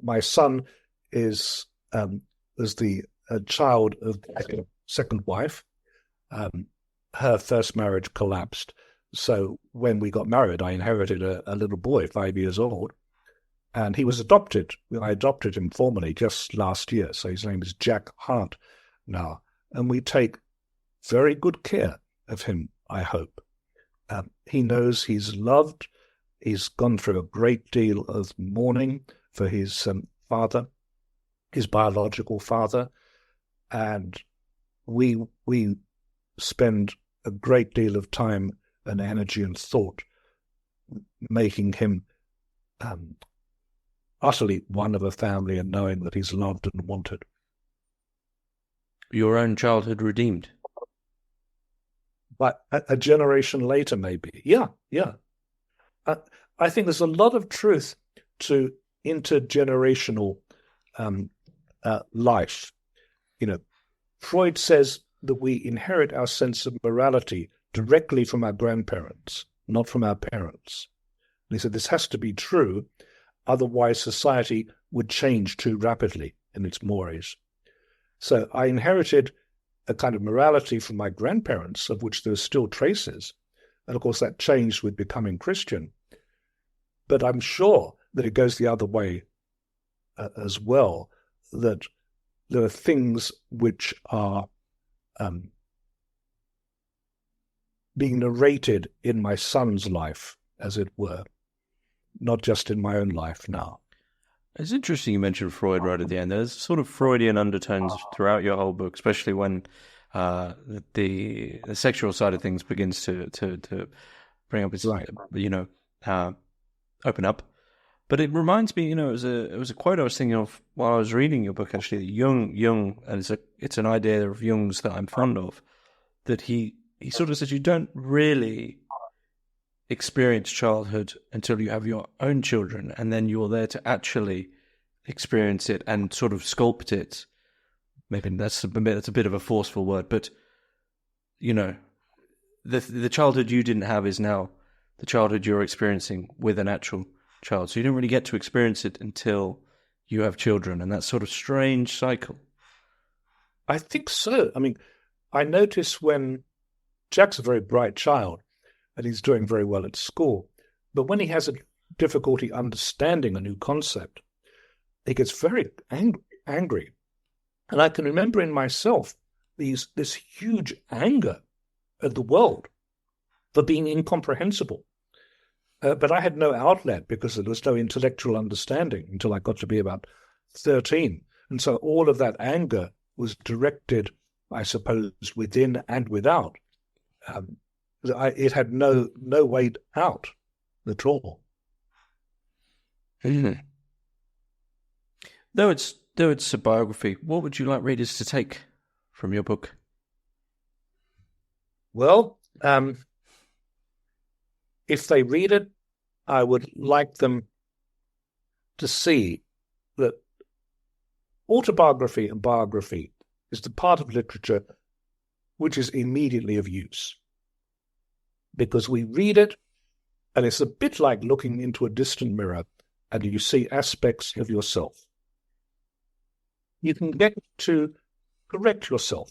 my son is the child of my second wife. Her first marriage collapsed. So when we got married, I inherited a little boy, 5 years old. And he was adopted. I adopted him formally just last year. So his name is Jacques Hart now. And we take very good care of him, I hope. He knows he's loved. He's gone through a great deal of mourning for his father, his biological father. And we spend a great deal of time and energy and thought making him utterly one of a family and knowing that he's loved and wanted. Your own childhood redeemed? But a generation later, maybe. Yeah. I think there's a lot of truth to intergenerational life. Freud says that we inherit our sense of morality directly from our grandparents, not from our parents. And he said this has to be true, otherwise society would change too rapidly in its mores. So I inherited a kind of morality from my grandparents, of which there are still traces. And of course that changed with becoming Christian. But I'm sure that it goes the other way as well, that there are things which are being narrated in my son's life, as it were, not just in my own life now. It's interesting you mentioned Freud right at the end. There's sort of Freudian undertones throughout your whole book, especially when the sexual side of things begins to bring up its, right. Open up. But it reminds me, it was a quote I was thinking of while I was reading your book, actually. Jung, and it's an idea of Jung's that I'm fond of, that he sort of says you don't really experience childhood until you have your own children, and then you're there to actually experience it and sort of sculpt it. Maybe that's a bit of a forceful word, but the childhood you didn't have is now the childhood you're experiencing with an actual child. So you don't really get to experience it until you have children, and that sort of strange cycle. I think so. I mean, I notice when Jack's a very bright child, and he's doing very well at school. But when he has a difficulty understanding a new concept, he gets very angry. And I can remember in myself this huge anger at the world for being incomprehensible. But I had no outlet because there was no intellectual understanding until I got to be about 13. And so all of that anger was directed, I suppose, within and without. It had no way out at all. Mm-hmm. Though it's a biography, what would you like readers to take from your book? Well, if they read it, I would like them to see that autobiography and biography is the part of literature which is immediately of use. Because we read it, and it's a bit like looking into a distant mirror, and you see aspects of yourself. You can get to correct yourself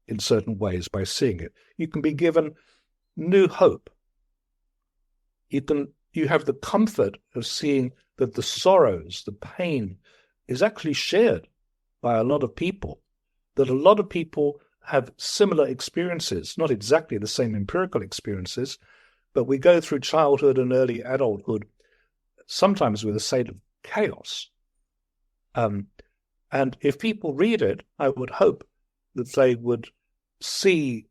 in certain ways by seeing it. You can be given new hope. You have the comfort of seeing that the sorrows, the pain, is actually shared by a lot of people, that a lot of people have similar experiences, not exactly the same empirical experiences, but we go through childhood and early adulthood, sometimes with a state of chaos. And if people read it, I would hope that they would see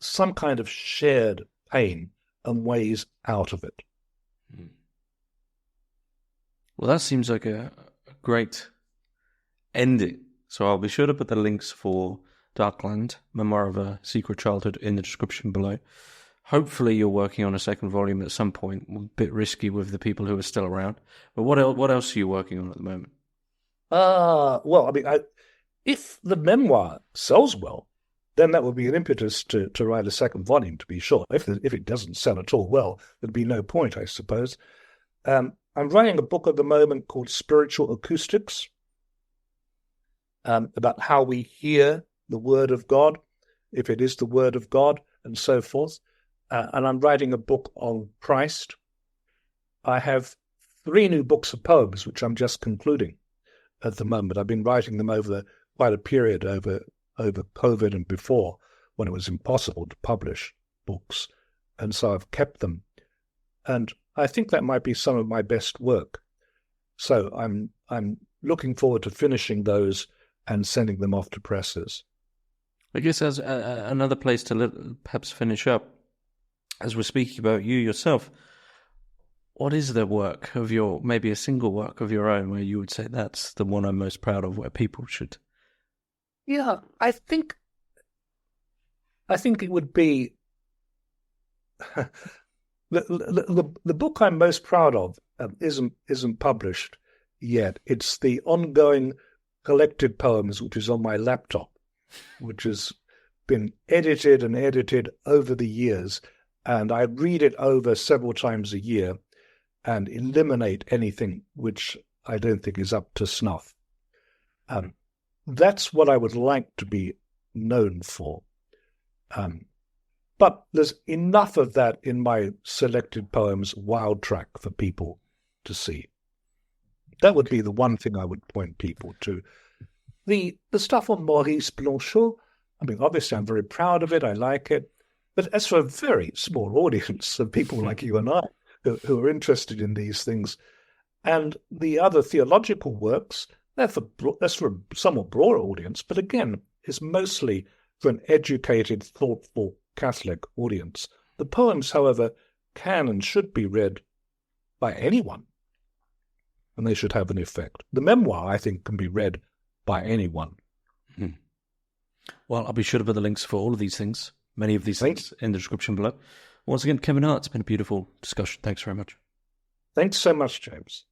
some kind of shared pain and ways out of it. Well, that seems like a great ending. So I'll be sure to put the links for Darkland, Memoir of a Secret Childhood, in the description below. Hopefully you're working on a second volume at some point. A bit risky with the people who are still around. But what else are you working on at the moment? Well, I mean, if the memoir sells well, then that would be an impetus to write a second volume, to be sure. If it doesn't sell at all well, there'd be no point, I suppose. I'm writing a book at the moment called Spiritual Acoustics, about how we hear the word of God, if it is the word of God, and so forth. And I'm writing a book on Christ. I have 3 new books of poems, which I'm just concluding at the moment. I've been writing them over quite a period over COVID and before, when it was impossible to publish books. And so I've kept them. And I think that might be some of my best work. So I'm looking forward to finishing those and sending them off to presses. I guess as another place to perhaps finish up, as we're speaking about you yourself, what is the work of maybe a single work of your own where you would say that's the one I'm most proud of, where people should? Yeah, I think it would be the book I'm most proud of isn't published yet. It's the ongoing collected poems, which is on my laptop, which has been edited and edited over the years, and I read it over several times a year and eliminate anything which I don't think is up to snuff. That's what I would like to be known for. But there's enough of that in my selected poems, Wild Track, for people to see. That would be the one thing I would point people to. The stuff on Maurice Blanchot, I mean, obviously I'm very proud of it, I like it, but as for a very small audience of people like you and I who are interested in these things, and the other theological works, that's for a somewhat broader audience, but again, it's mostly for an educated, thoughtful Catholic audience. The poems, however, can and should be read by anyone, and they should have an effect. The memoir, I think, can be read by anyone. Well, I'll be sure to put the links for all of these things, many of these things, in the description below. Once again, Kevin Hart, it's been a beautiful discussion. Thanks very much. Thanks so much, James.